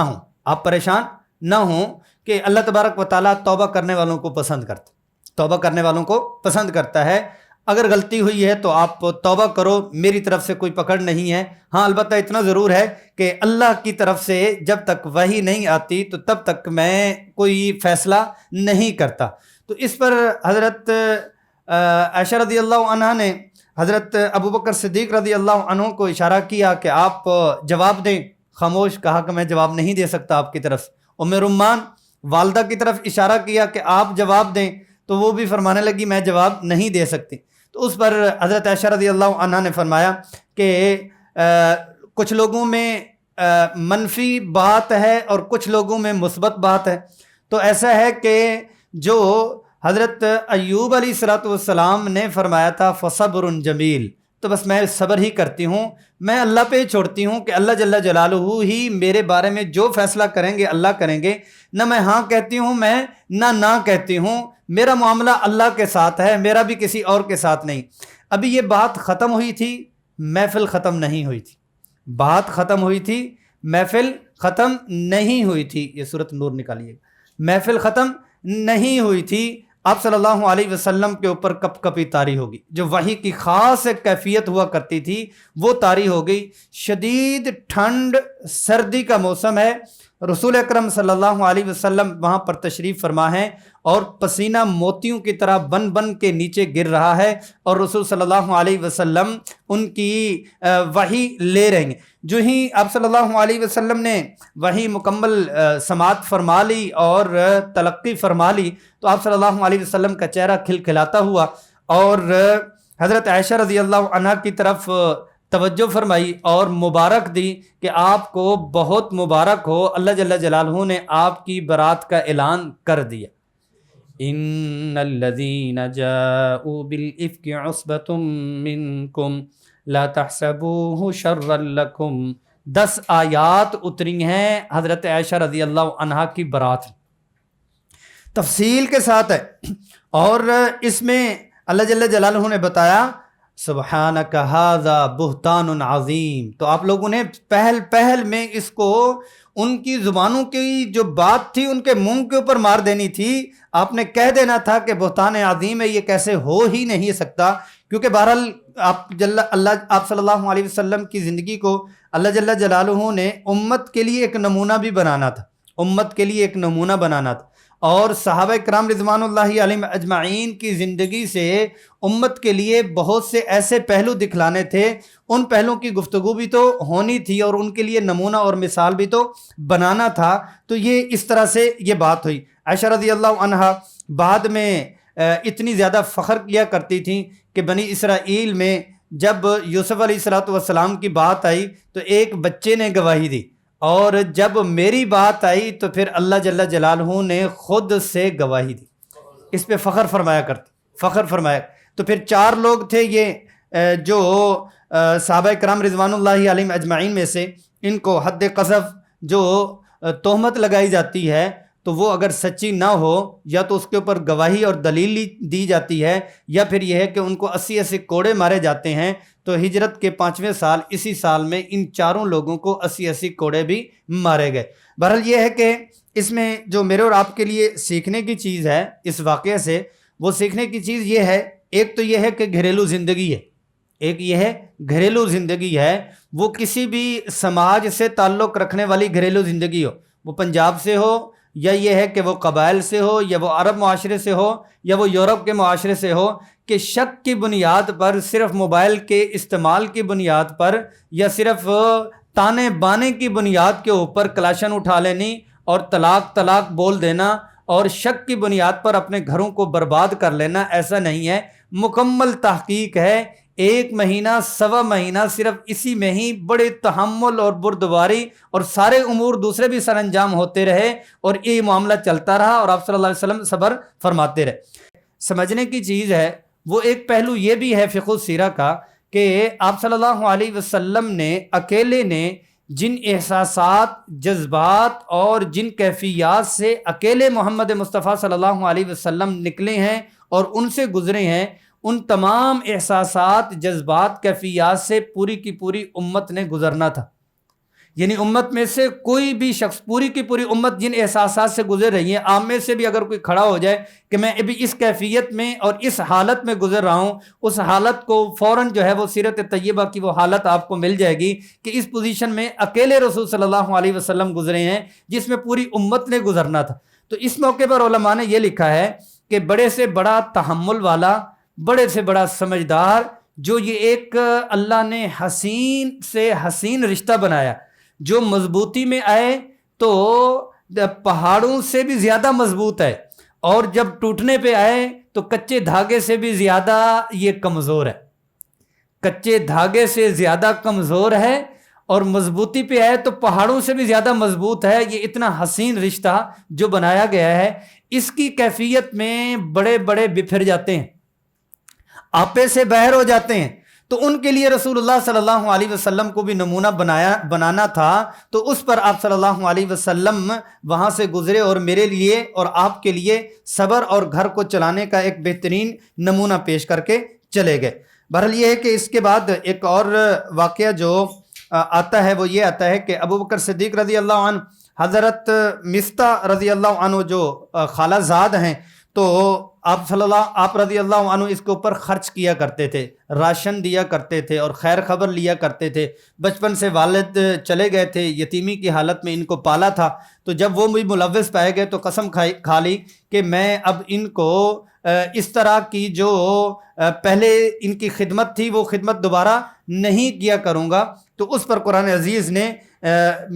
نہ ہوں کہ اللہ تبارک و تعالیٰ توبہ کرنے والوں کو پسند کرتا ہے، توبہ کرنے والوں کو پسند کرتا ہے۔ اگر غلطی ہوئی ہے تو آپ توبہ کرو، میری طرف سے کوئی پکڑ نہیں ہے۔ ہاں البتہ اتنا ضرور ہے کہ اللہ کی طرف سے جب تک وحی نہیں آتی تو تب تک میں کوئی فیصلہ نہیں کرتا۔ تو اس پر حضرت عائشہ رضی اللہ عنہ نے حضرت ابوبکر صدیق رضی اللہ عنہ کو اشارہ کیا کہ آپ جواب دیں، خاموش کہا کہ میں جواب نہیں دے سکتا آپ کی طرف۔ ام رمان والدہ کی طرف اشارہ کیا کہ آپ جواب دیں، تو وہ بھی فرمانے لگی میں جواب نہیں دے سکتی۔ تو اس پر حضرت عائشہ رضی اللہ عنہ نے فرمایا کہ کچھ لوگوں میں منفی بات ہے اور کچھ لوگوں میں مثبت بات ہے۔ تو ایسا ہے کہ جو حضرت ایوب علیہ السلام نے فرمایا تھا فصبر جمیل، تو بس میں صبر ہی کرتی ہوں، میں اللہ پہ چھوڑتی ہوں کہ اللہ جل جلالہ ہی میرے بارے میں جو فیصلہ کریں گے اللہ کریں گے، نہ میں ہاں کہتی ہوں میں نہ کہتی ہوں، میرا معاملہ اللہ کے ساتھ ہے، میرا بھی کسی اور کے ساتھ نہیں۔ ابھی یہ بات ختم ہوئی تھی، محفل ختم نہیں ہوئی تھی، بات ختم ہوئی تھی، محفل ختم نہیں ہوئی تھی۔ یہ سورۃ نور نکالیے، محفل ختم نہیں ہوئی تھی، آپ صلی اللہ علیہ وسلم کے اوپر کپ کپی طاری ہوگی، جو وحی کی خاص ایک کیفیت ہوا کرتی تھی وہ طاری ہو گئی۔ شدید ٹھنڈ سردی کا موسم ہے، رسول اکرم صلی اللہ علیہ وسلم وہاں پر تشریف فرما ہے اور پسینہ موتیوں کی طرح بن بن کے نیچے گر رہا ہے، اور رسول صلی اللہ علیہ وسلم ان کی وحی لے رہے ہیں۔ جو ہی آپ صلی اللہ علیہ وسلم نے وحی مکمل سماعت فرما لی اور تلقی فرما لی تو آپ صلی اللہ علیہ وسلم کا چہرہ کھلکھلاتا ہوا اور حضرت عائشہ رضی اللہ عنہ کی طرف توجہ فرمائی اور مبارک دی کہ آپ کو بہت مبارک ہو، اللہ جل جلالہ نے آپ کی برات کا اعلان کر دیا۔ ان الذين جاءوا بالافك عصبة منكم لا تحسبوه شرا لكم، 10 آیات اتری ہیں حضرت عائشہ رضی اللہ عنہا کی برات، تفصیل کے ساتھ ہے، اور اس میں اللہ جل جلالہ نے بتایا سبحانک ھذا بہتان عظیم۔ تو آپ لوگوں نے پہل میں اس کو ان کی زبانوں کی جو بات تھی ان کے منہ کے اوپر مار دینی تھی، آپ نے کہہ دینا تھا کہ بہتان عظیم ہے، یہ کیسے ہو ہی نہیں سکتا، کیونکہ بہرحال آپ صلی اللہ علیہ وسلم کی زندگی کو اللہ جل جلالہ نے امت کے لیے ایک نمونہ بھی بنانا تھا، امت کے لیے ایک نمونہ بنانا تھا، اور صحابہ کرام رضوان اللہ علیہم اجمعین کی زندگی سے امت کے لیے بہت سے ایسے پہلو دکھلانے تھے، ان پہلوں کی گفتگو بھی تو ہونی تھی اور ان کے لیے نمونہ اور مثال بھی تو بنانا تھا۔ تو یہ اس طرح سے یہ بات ہوئی۔ عائشہ رضی اللہ عنہا بعد میں اتنی زیادہ فخر کیا کرتی تھیں کہ بنی اسرائیل میں جب یوسف علیہ السلام کی بات آئی تو ایک بچے نے گواہی دی، اور جب میری بات آئی تو پھر اللہ جل جلالہ نے خود سے گواہی دی۔ اس پہ فخر فرمایا۔ تو پھر 4 لوگ تھے یہ جو صحابہ کرام رضوان اللہ علیہم اجمعین میں سے، ان کو حد قذف جو تہمت لگائی جاتی ہے تو وہ اگر سچی نہ ہو یا تو اس کے اوپر گواہی اور دلیل دی جاتی ہے، یا پھر یہ ہے کہ ان کو 80 کوڑے مارے جاتے ہیں۔ تو ہجرت کے 5ویں سال اسی سال میں ان 4 لوگوں کو 80 کوڑے بھی مارے گئے۔ بہرحال یہ ہے کہ اس میں جو میرے اور آپ کے لیے سیکھنے کی چیز ہے اس واقعے سے، وہ سیکھنے کی چیز یہ ہے، ایک تو یہ ہے کہ گھریلو زندگی ہے، ایک یہ ہے گھریلو زندگی ہے، وہ کسی بھی سماج سے تعلق رکھنے والی گھریلو زندگی ہو، وہ پنجاب سے ہو یا یہ ہے کہ وہ قبائل سے ہو یا وہ عرب معاشرے سے ہو یا وہ یورپ کے معاشرے سے ہو، کہ شک کی بنیاد پر، صرف موبائل کے استعمال کی بنیاد پر یا صرف تانے بانے کی بنیاد کے اوپر کلاشن اٹھا لینی اور طلاق بول دینا اور شک کی بنیاد پر اپنے گھروں کو برباد کر لینا، ایسا نہیں ہے۔ مکمل تحقیق ہے، 1 مہینہ 1.25 مہینہ صرف اسی میں ہی بڑے تحمل اور بردباری اور سارے امور دوسرے بھی سر انجام ہوتے رہے اور یہ معاملہ چلتا رہا اور آپ صلی اللہ علیہ وسلم صبر فرماتے رہے۔ سمجھنے کی چیز ہے، وہ ایک پہلو یہ بھی ہے فقہ السیرہ کا کہ آپ صلی اللہ علیہ وسلم نے اکیلے نے جن احساسات، جذبات اور جن کیفیات سے اکیلے محمد مصطفیٰ صلی اللہ علیہ وسلم نکلے ہیں اور ان سے گزرے ہیں، ان تمام احساسات، جذبات، کیفیات سے پوری کی پوری امت نے گزرنا تھا۔ یعنی امت میں سے کوئی بھی شخص، پوری کی پوری امت جن احساسات سے گزر رہی ہے، آپ میں سے بھی اگر کوئی کھڑا ہو جائے کہ میں ابھی اس کیفیت میں اور اس حالت میں گزر رہا ہوں، اس حالت کو فوراً جو ہے وہ سیرت طیبہ کی وہ حالت آپ کو مل جائے گی کہ اس پوزیشن میں اکیلے رسول صلی اللہ علیہ وسلم گزرے ہیں جس میں پوری امت نے گزرنا تھا۔ تو اس موقع پر علماء نے یہ لکھا ہے کہ بڑے سے بڑا تحمل والا، بڑے سے بڑا سمجھدار، جو یہ ایک اللہ نے حسین سے حسین رشتہ بنایا، جو مضبوطی میں آئے تو پہاڑوں سے بھی زیادہ مضبوط ہے، اور جب ٹوٹنے پہ آئے تو کچے دھاگے سے بھی زیادہ یہ کمزور ہے، کچے دھاگے سے زیادہ کمزور ہے، اور مضبوطی پہ آئے تو پہاڑوں سے بھی زیادہ مضبوط ہے۔ یہ اتنا حسین رشتہ جو بنایا گیا ہے، اس کی کیفیت میں بڑے بڑے بکھر جاتے ہیں، آپے سے باہر ہو جاتے ہیں۔ تو ان کے لیے رسول اللہ صلی اللہ علیہ وسلم کو بھی نمونہ بنانا تھا، تو اس پر آپ صلی اللہ علیہ وسلم وہاں سے گزرے اور میرے لیے اور آپ کے لیے صبر اور گھر کو چلانے کا ایک بہترین نمونہ پیش کر کے چلے گئے۔ بہرحال یہ ہے کہ اس کے بعد ایک اور واقعہ جو آتا ہے وہ یہ آتا ہے کہ ابو بکر صدیق رضی اللہ عنہ، حضرت مستہ رضی اللہ عنہ جو خالہ زاد ہیں، تو آپ رضی اللہ عنہ اس کے اوپر خرچ کیا کرتے تھے، راشن دیا کرتے تھے اور خیر خبر لیا کرتے تھے۔ بچپن سے والد چلے گئے تھے، یتیمی کی حالت میں ان کو پالا تھا، تو جب وہ بھی ملوث پائے گئے تو قسم کھا لی کہ میں اب ان کو اس طرح کی جو پہلے ان کی خدمت تھی وہ خدمت دوبارہ نہیں کیا کروں گا۔ تو اس پر قرآن عزیز نے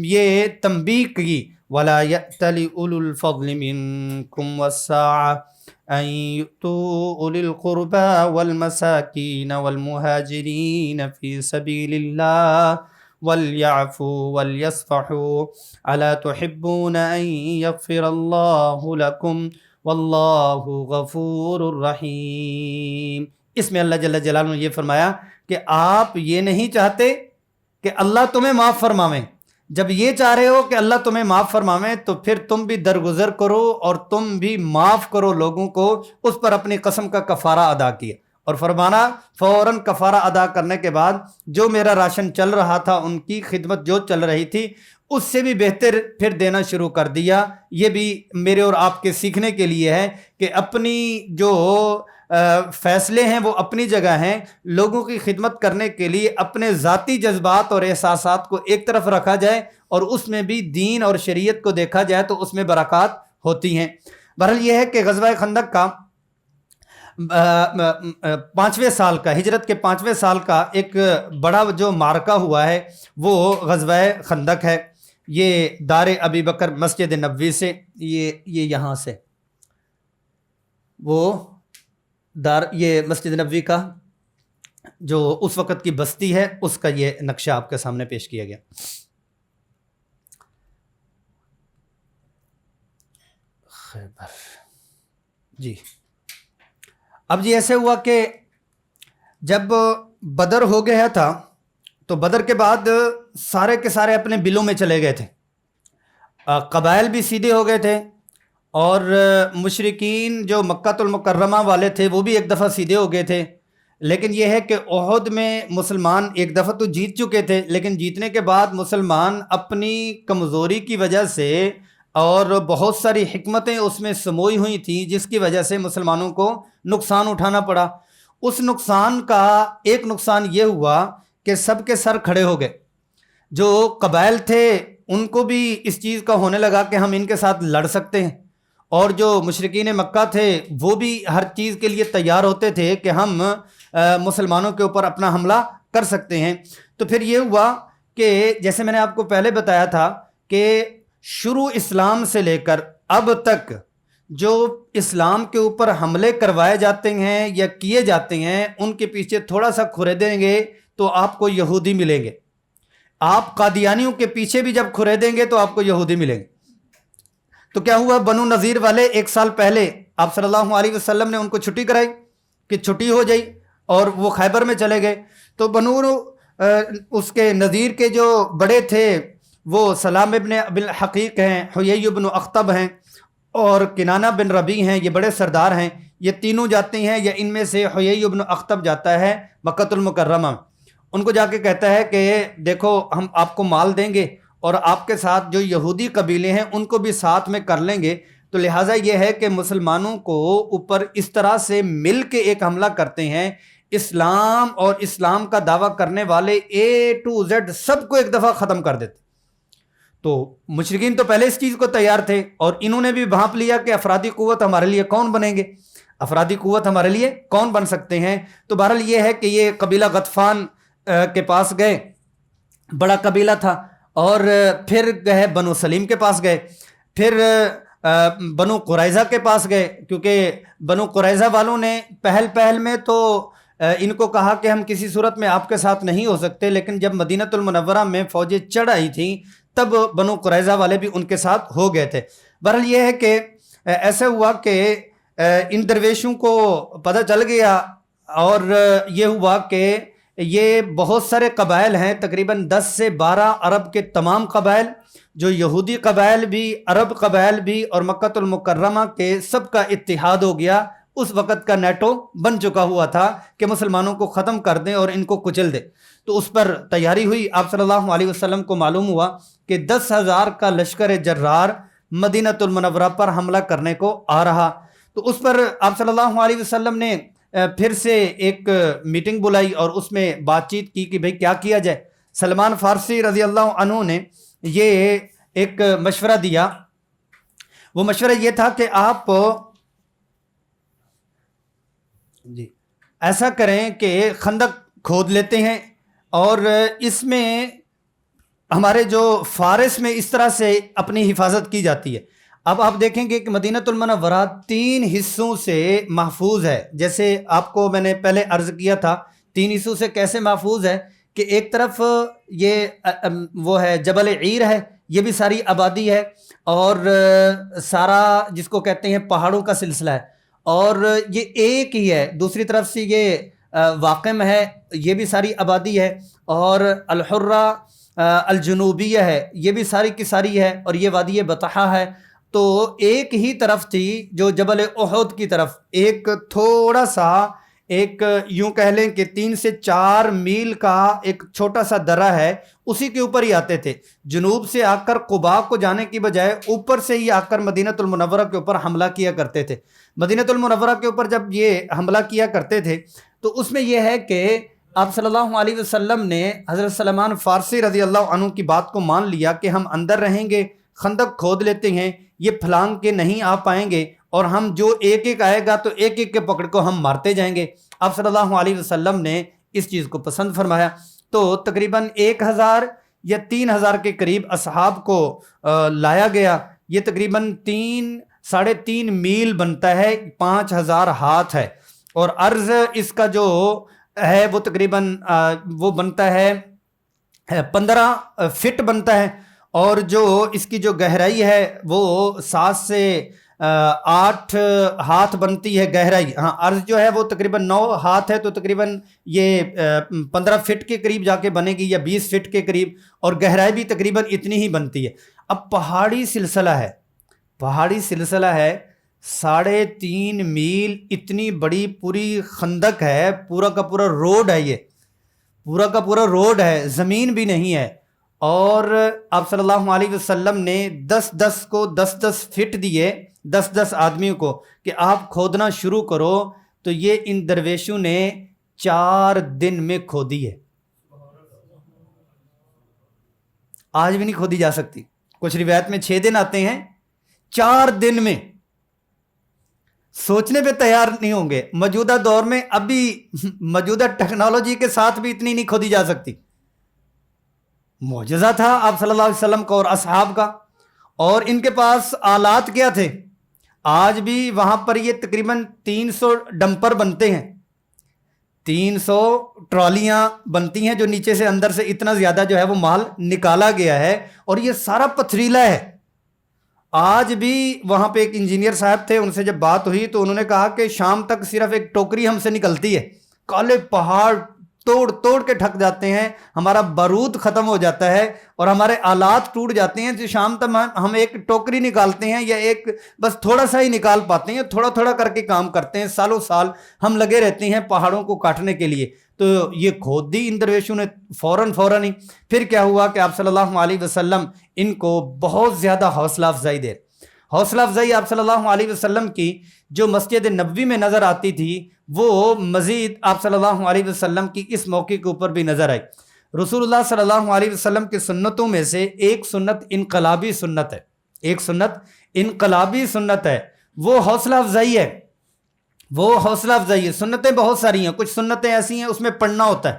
یہ تنبیہ کی، وَلَا يَأْتَلِ أُولُو الْفَضْلِ مِنْكُمْ وَالسَّعَةِ أَنْ يُؤْتُوا أُولِي الْقُرْبَى وَالْمَسَاكِينَ وَالْمُهَاجِرِينَ فِي سَبِيلِ اللَّهِ وَلْيَعْفُوا وَلْيَصْفَحُوا أَلَا تُحِبُّونَ أَنْ يَغْفِرَ اللَّهُ لَكُمْ وَاللَّهُ غَفُورٌ رَحِيمٌ۔ اس میں اللہ جل جلالہ نے یہ فرمایا کہ آپ یہ نہیں چاہتے کہ اللہ تمہیں معاف فرماویں۔ جب یہ چاہ رہے ہو کہ اللہ تمہیں معاف فرماویں تو پھر تم بھی درگزر کرو اور تم بھی معاف کرو لوگوں کو۔ اس پر اپنی قسم کا کفارہ ادا کیا، اور فرمانا فوراً کفارہ ادا کرنے کے بعد جو میرا راشن چل رہا تھا، ان کی خدمت جو چل رہی تھی، اس سے بھی بہتر پھر دینا شروع کر دیا۔ یہ بھی میرے اور آپ کے سیکھنے کے لیے ہے کہ اپنی جو فیصلے ہیں وہ اپنی جگہ ہیں، لوگوں کی خدمت کرنے کے لیے اپنے ذاتی جذبات اور احساسات کو ایک طرف رکھا جائے اور اس میں بھی دین اور شریعت کو دیکھا جائے تو اس میں برکات ہوتی ہیں۔ بہرحال یہ ہے کہ غزوہ خندق کا 5ویں سال کا، ہجرت کے 5ویں سال کا ایک بڑا جو معرکہ ہوا ہے وہ غزوہ خندق ہے۔ یہ دار ابی بکر مسجد نبوی سے، یہ یہاں سے وہ یہ مسجد نبوی کا جو اس وقت کی بستی ہے اس کا یہ نقشہ آپ کے سامنے پیش کیا گیا۔ خیبر جی، اب جی ایسے ہوا کہ جب بدر ہو گیا تھا تو بدر کے بعد سارے کے سارے اپنے بلوں میں چلے گئے تھے، قبائل بھی سیدھے ہو گئے تھے، اور مشرکین جو مکہ المکرمہ والے تھے وہ بھی ایک دفعہ سیدھے ہو گئے تھے۔ لیکن یہ ہے کہ احد میں مسلمان ایک دفعہ تو جیت چکے تھے، لیکن جیتنے کے بعد مسلمان اپنی کمزوری کی وجہ سے اور بہت ساری حکمتیں اس میں سموئی ہوئی تھیں جس کی وجہ سے مسلمانوں کو نقصان اٹھانا پڑا۔ اس نقصان کا ایک نقصان یہ ہوا کہ سب کے سر کھڑے ہو گئے، جو قبائل تھے ان کو بھی اس چیز کا ہونے لگا کہ ہم ان کے ساتھ لڑ سکتے ہیں، اور جو مشرکین مکہ تھے وہ بھی ہر چیز کے لیے تیار ہوتے تھے کہ ہم مسلمانوں کے اوپر اپنا حملہ کر سکتے ہیں۔ تو پھر یہ ہوا کہ جیسے میں نے آپ کو پہلے بتایا تھا کہ شروع اسلام سے لے کر اب تک جو اسلام کے اوپر حملے کروائے جاتے ہیں یا کیے جاتے ہیں، ان کے پیچھے تھوڑا سا کھریدیں گے تو آپ کو یہودی ملیں گے۔ آپ قادیانیوں کے پیچھے بھی جب کھریدیں گے تو آپ کو یہودی ملیں گے۔ تو کیا ہوا، بنو نذیر والے 1 سال پہلے آپ صلی اللہ علیہ وسلم نے ان کو چھٹی کرائی کہ چھٹی ہو جائی، اور وہ خیبر میں چلے گئے۔ تو بنو اس کے نذیر کے جو بڑے تھے وہ سلام ابن ابی الحقیق ہیں، حیی بن اخطب ہیں، اور کنانہ بن ربیع ہیں، یہ بڑے سردار ہیں۔ یہ تینوں جاتے ہیں، یا ان میں سے حیی بن اخطب جاتا ہے مکہ المکرمہ، ان کو جا کے کہتا ہے کہ دیکھو ہم آپ کو مال دیں گے اور آپ کے ساتھ جو یہودی قبیلے ہیں ان کو بھی ساتھ میں کر لیں گے، تو لہٰذا یہ ہے کہ مسلمانوں کو اوپر اس طرح سے مل کے ایک حملہ کرتے ہیں، اسلام اور اسلام کا دعویٰ کرنے والے اے ٹو زیڈ سب کو ایک دفعہ ختم کر دیتے۔ تو مشرکین تو پہلے اس چیز کو تیار تھے، اور انہوں نے بھی بھانپ لیا کہ افرادی قوت ہمارے لیے کون بنیں گے، افرادی قوت ہمارے لیے کون بن سکتے ہیں۔ تو بہرحال یہ ہے کہ یہ قبیلہ غطفان کے پاس گئے، بڑا قبیلہ تھا، اور پھر گئے بنو سلیم کے پاس گئے، پھر بنو قریظہ کے پاس گئے، کیونکہ بنو قریظہ والوں نے پہل میں تو ان کو کہا کہ ہم کسی صورت میں آپ کے ساتھ نہیں ہو سکتے، لیکن جب مدینہ المنورہ میں فوجیں چڑھ آئی تھیں تب بنو قریظہ والے بھی ان کے ساتھ ہو گئے تھے۔ بہرحال یہ ہے کہ ایسا ہوا کہ ان درویشوں کو پتہ چل گیا، اور یہ ہوا کہ یہ بہت سارے قبائل ہیں، تقریباً 10 سے 12 عرب کے تمام قبائل، جو یہودی قبائل بھی، عرب قبائل بھی، اور مکہ المکرمہ کے سب کا اتحاد ہو گیا۔ اس وقت کا نیٹو بن چکا ہوا تھا کہ مسلمانوں کو ختم کر دیں اور ان کو کچل دیں، تو اس پر تیاری ہوئی۔ آپ صلی اللہ علیہ وسلم کو معلوم ہوا کہ 10,000 کا لشکر جرار مدینہ المنورہ پر حملہ کرنے کو آ رہا، تو اس پر آپ صلی اللہ علیہ وسلم نے پھر سے ایک میٹنگ بلائی اور اس میں بات چیت کی کہ بھئی کیا کیا جائے۔ سلمان فارسی رضی اللہ عنہ نے یہ ایک مشورہ دیا، وہ مشورہ یہ تھا کہ آپ ایسا کریں کہ خندق کھود لیتے ہیں، اور اس میں ہمارے جو فارس میں اس طرح سے اپنی حفاظت کی جاتی ہے۔ اب آپ دیکھیں گے کہ مدینہ المنورہ 3 حصوں سے محفوظ ہے، جیسے آپ کو میں نے پہلے عرض کیا تھا 3 حصوں سے کیسے محفوظ ہے کہ ایک طرف یہ وہ ہے جبل عیر ہے، یہ بھی ساری آبادی ہے، اور سارا جس کو کہتے ہیں پہاڑوں کا سلسلہ ہے، اور یہ ایک ہی ہے۔ دوسری طرف سے یہ واقم ہے، یہ بھی ساری آبادی ہے، اور الحرہ الجنوبیہ ہے، یہ بھی ساری کی ساری ہے، اور یہ وادی بطحہ ہے۔ تو ایک ہی طرف تھی جو جبل احد کی طرف، ایک تھوڑا سا، ایک یوں کہہ لیں کہ 3 سے 4 میل کا ایک چھوٹا سا درہ ہے، اسی کے اوپر ہی آتے تھے۔ جنوب سے آ کر قباء کو جانے کی بجائے اوپر سے ہی آ کر مدینہ المنورہ کے اوپر حملہ کیا کرتے تھے۔ مدینہ المنورہ کے اوپر جب یہ حملہ کیا کرتے تھے تو اس میں یہ ہے کہ آپ صلی اللہ علیہ وسلم نے حضرت سلمان فارسی رضی اللہ عنہ کی بات کو مان لیا کہ ہم اندر رہیں گے، خندق کھود لیتے ہیں، یہ پھلانگ کے نہیں آ پائیں گے، اور ہم جو ایک ایک آئے گا تو ایک ایک کے پکڑ کو ہم مارتے جائیں گے۔ آپ صلی اللہ علیہ وسلم نے اس چیز کو پسند فرمایا، تو تقریباً 1,000 یا 3,000 کے قریب اصحاب کو لایا گیا۔ یہ تقریباً 3.5 میل بنتا ہے، 5,000 ہاتھ ہے، اور عرض اس کا جو ہے وہ تقریباً وہ بنتا ہے 15 فٹ بنتا ہے، اور جو اس کی جو گہرائی ہے وہ 7 سے 8 ہاتھ بنتی ہے گہرائی۔ ہاں، عرض جو ہے وہ تقریباً 9 ہاتھ ہے، تو تقریباً یہ 15 فٹ کے قریب جا کے بنے گی، یا 20 فٹ کے قریب، اور گہرائی بھی تقریباً اتنی ہی بنتی ہے۔ اب پہاڑی سلسلہ ہے، 3.5 میل، اتنی بڑی پوری خندق ہے، پورا کا پورا روڈ ہے، یہ پورا کا پورا روڈ ہے، زمین بھی نہیں ہے، اور آپ صلی اللہ علیہ وسلم نے 10 کو 10 فٹ دیے 10 آدمیوں کو کہ آپ کھودنا شروع کرو، تو یہ ان درویشوں نے 4 دن میں کھودی ہے۔ آج بھی نہیں کھودی جا سکتی، کچھ روایت میں 6 دن آتے ہیں، 4 دن میں۔ سوچنے پہ تیار نہیں ہوں گے، موجودہ دور میں ابھی موجودہ ٹیکنالوجی کے ساتھ بھی اتنی نہیں کھودی جا سکتی۔ معجزہ تھا آپ صلی اللہ علیہ وسلم کا اور اصحاب کا، اور ان کے پاس آلات کیا تھے۔ آج بھی وہاں پر یہ تقریباً 300 ڈمپر بنتے ہیں، 300 ٹرالیاں بنتی ہیں، جو نیچے سے اندر سے اتنا زیادہ جو ہے وہ مال نکالا گیا ہے، اور یہ سارا پتھریلا ہے۔ آج بھی وہاں پہ ایک انجینئر صاحب تھے، ان سے جب بات ہوئی تو انہوں نے کہا کہ شام تک صرف ایک ٹوکری ہم سے نکلتی ہے، کالے پہاڑ توڑ توڑ کے تھک جاتے ہیں، ہمارا بارود ختم ہو جاتا ہے اور ہمارے آلات ٹوٹ جاتے ہیں، جو شام تک ہم ایک ٹوکری نکالتے ہیں یا ایک بس تھوڑا سا ہی نکال پاتے ہیں، تھوڑا تھوڑا کر کے کام کرتے ہیں، سالوں سال ہم لگے رہتے ہیں پہاڑوں کو کاٹنے کے لیے۔ تو یہ کھود دی ان درویشوں نے فوراً ہی۔ پھر کیا ہوا کہ آپ صلی اللہ علیہ وسلم ان کو بہت زیادہ حوصلہ افزائی دے، حوصلہ افزائی آپ صلی اللہ علیہ وسلم کی جو مسجد نبوی میں نظر آتی تھی وہ مزید آپ صلی اللہ علیہ وسلم کی اس موقع کے اوپر بھی نظر آئی۔ رسول اللہ صلی اللہ علیہ وسلم کی سنتوں میں سے ایک سنت انقلابی سنت ہے، ایک سنت انقلابی سنت ہے، وہ حوصلہ افزائی ہے، وہ حوصلہ افزائی ہے۔ سنتیں بہت ساری ہیں، کچھ سنتیں ایسی ہیں اس میں پڑھنا ہوتا ہے،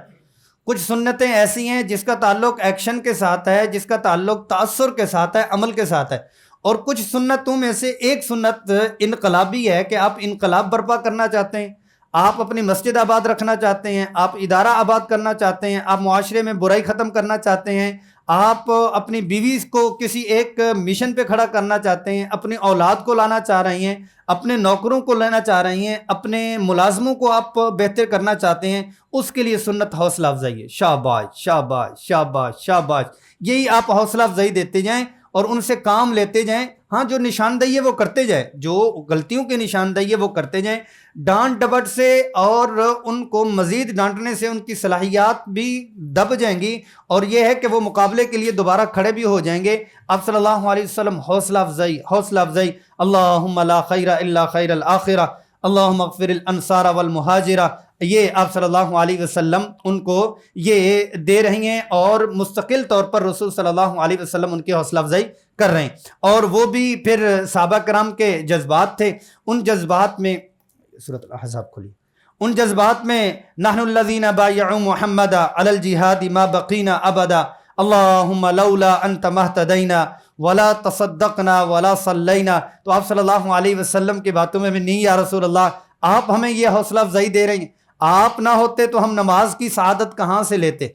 کچھ سنتیں ایسی ہیں جس کا تعلق ایکشن کے ساتھ ہے، جس کا تعلق تأثر کے ساتھ ہے، عمل کے ساتھ ہے، اور کچھ سنتوں میں سے ایک سنت انقلابی ہے کہ آپ انقلاب برپا کرنا چاہتے ہیں، آپ اپنی مسجد آباد رکھنا چاہتے ہیں، آپ ادارہ آباد کرنا چاہتے ہیں، آپ معاشرے میں برائی ختم کرنا چاہتے ہیں، آپ اپنی بیوی کو کسی ایک مشن پہ کھڑا کرنا چاہتے ہیں، اپنی اولاد کو لانا چاہ رہی ہیں، اپنے نوکروں کو لینا چاہ رہی ہیں، اپنے ملازموں کو آپ بہتر کرنا چاہتے ہیں، اس کے لیے سنت حوصلہ افزائی ہے۔ شاباش شاباش شاباش شاباش، یہی آپ حوصلہ افزائی دیتے جائیں اور ان سے کام لیتے جائیں۔ ہاں جو نشاندہی ہے وہ کرتے جائیں، جو غلطیوں کی نشاندہی ہے وہ کرتے جائیں، ڈانٹ ڈپٹ سے اور ان کو مزید ڈانٹنے سے ان کی صلاحیات بھی دب جائیں گی، اور یہ ہے کہ وہ مقابلے کے لیے دوبارہ کھڑے بھی ہو جائیں گے۔ آپ صلی اللہ علیہ وسلم حوصلہ افزائی، حوصلہ افزائی، اللہم لا خیر الا خیر الآخرہ، اللہم اغفر الانصار والمہاجرہ، یہ آپ صلی اللہ علیہ وسلم ان کو یہ دے رہی ہیں، اور مستقل طور پر رسول صلی اللہ علیہ وسلم ان کی حوصلہ افزائی کر رہے ہیں۔ اور وہ بھی پھر صحابہ کرام کے جذبات تھے، ان جذبات میں سورۃ الاحزاب کھولی، ان جذبات میں نحن الذین بایعوا محمد علی الجہاد ما بقینا ابدا، اللہم لولا انت مہتدینا ولا تصدقنا ولا صلینا۔ تو آپ صلی اللہ علیہ وسلم کی باتوں میں نہیں، یا رسول اللہ آپ ہمیں یہ حوصلہ افزائی دے رہے ہیں، آپ نہ ہوتے تو ہم نماز کی سعادت کہاں سے لیتے،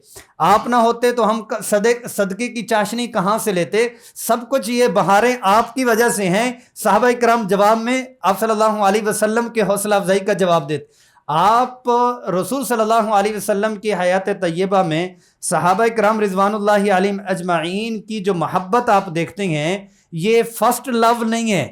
آپ نہ ہوتے تو ہم صدقے کی چاشنی کہاں سے لیتے، سب کچھ یہ بہاریں آپ کی وجہ سے ہیں۔ صحابہ کرام جواب میں آپ صلی اللہ علیہ وسلم کے حوصلہ افزائی کا جواب دیتے۔ آپ رسول صلی اللہ علیہ وسلم کی حیات طیبہ میں صحابہ کرام رضوان اللہ علیہم اجمعین کی جو محبت آپ دیکھتے ہیں، یہ فرسٹ لو نہیں ہے،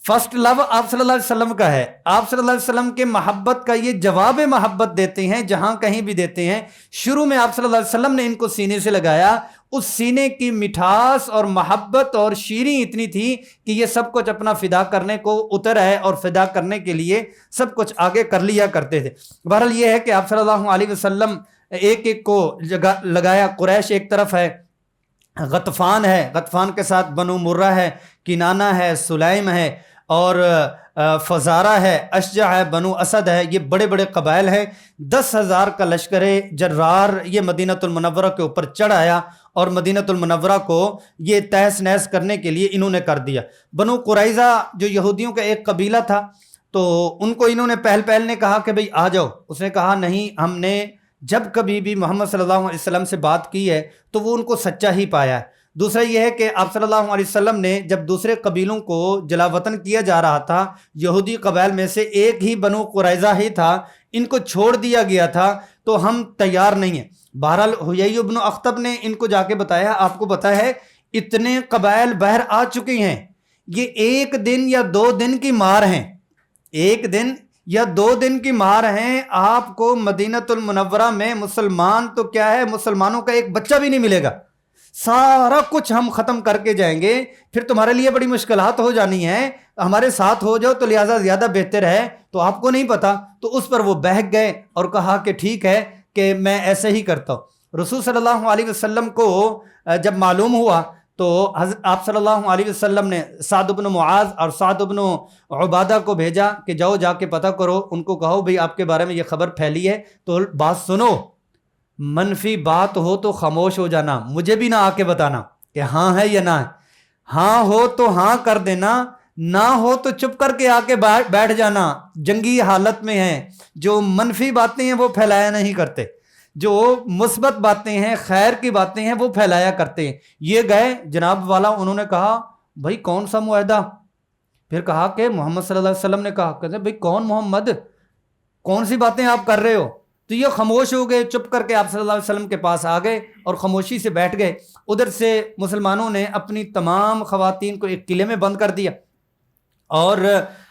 فرسٹ لو آپ صلی اللہ علیہ وسلم کا ہے، آپ صلی اللہ علیہ وسلم کے محبت کا یہ جواب محبت دیتے ہیں، جہاں کہیں بھی دیتے ہیں۔ شروع میں آپ صلی اللہ علیہ وسلم نے ان کو سینے سے لگایا، اس سینے کی مٹھاس اور محبت اور شیریں اتنی تھی کہ یہ سب کچھ اپنا فدا کرنے کو اتر ہے، اور فدا کرنے کے لیے سب کچھ آگے کر لیا کرتے تھے۔ بہرحال یہ ہے کہ آپ صلی اللہ علیہ وسلم ایک ایک کو لگایا، قریش ایک طرف ہے، غطفان ہے، غطفان کے ساتھ بنو مرہ ہے، کنانہ ہے، سلیم ہے، اور فزارہ ہے، اشجع ہے، بنو اسد ہے، یہ بڑے بڑے قبائل ہیں۔ 10,000 کا لشکر جرار یہ مدینہ المنورہ کے اوپر چڑھ آیا، اور مدینہ المنورہ کو یہ تہس نہس کرنے کے لیے انہوں نے کر دیا۔ بنو قریظہ جو یہودیوں کا ایک قبیلہ تھا، تو ان کو انہوں نے پہل نے کہا کہ بھئی آ جاؤ، اس نے کہا نہیں، ہم نے جب کبھی بھی محمد صلی اللہ علیہ وسلم سے بات کی ہے تو وہ ان کو سچا ہی پایا ہے۔ دوسرا یہ ہے کہ آپ صلی اللہ علیہ وسلم نے جب دوسرے قبیلوں کو جلا وطن کیا جا رہا تھا، یہودی قبائل میں سے ایک ہی بنو قریظہ ہی تھا، ان کو چھوڑ دیا گیا تھا، تو ہم تیار نہیں ہیں۔ بہرحال حیی بن اخطب نے ان کو جا کے بتایا، آپ کو پتہ ہے اتنے قبائل باہر آ چکے ہیں، یہ ایک دن یا 2 دن کی مار ہیں، ایک دن یا 2 دن کی مار ہیں، آپ کو مدینہ المنورہ میں مسلمان تو کیا ہے، مسلمانوں کا ایک بچہ بھی نہیں ملے گا، سارا کچھ ہم ختم کر کے جائیں گے، پھر تمہارے لیے بڑی مشکلات ہو جانی ہیں، ہمارے ساتھ ہو جاؤ تو لہٰذا زیادہ بہتر ہے۔ تو آپ کو نہیں پتا، تو اس پر وہ بہک گئے اور کہا کہ ٹھیک ہے کہ میں ایسے ہی کرتا ہوں۔ رسول صلی اللہ علیہ وسلم کو جب معلوم ہوا تو آپ صلی اللہ علیہ وسلم نے سعد بن معاذ اور سعد بن عبادہ کو بھیجا کہ جاؤ جا کے پتہ کرو، ان کو کہو بھئی آپ کے بارے میں یہ خبر پھیلی ہے تو بات سنو، منفی بات ہو تو خاموش ہو جانا، مجھے بھی نہ آ کے بتانا کہ ہاں ہے یا نہ ہے، ہاں ہو تو ہاں کر دینا، نہ ہو تو چپ کر کے آ کے بیٹھ جانا۔ جنگی حالت میں ہیں، جو منفی باتیں ہیں وہ پھیلایا نہیں کرتے، جو مثبت باتیں ہیں، خیر کی باتیں ہیں، وہ پھیلایا کرتے ہیں۔ یہ گئے جناب والا، انہوں نے کہا بھائی کون سا معاہدہ؟ پھر کہا کہ محمد صلی اللہ علیہ وسلم نے کہا، کہتے بھائی کون محمد، کون سی باتیں آپ کر رہے ہو؟ تو یہ خاموش ہو گئے، چپ کر کے آپ صلی اللہ علیہ وسلم کے پاس آ گئے اور خاموشی سے بیٹھ گئے۔ ادھر سے مسلمانوں نے اپنی تمام خواتین کو ایک قلعے میں بند کر دیا، اور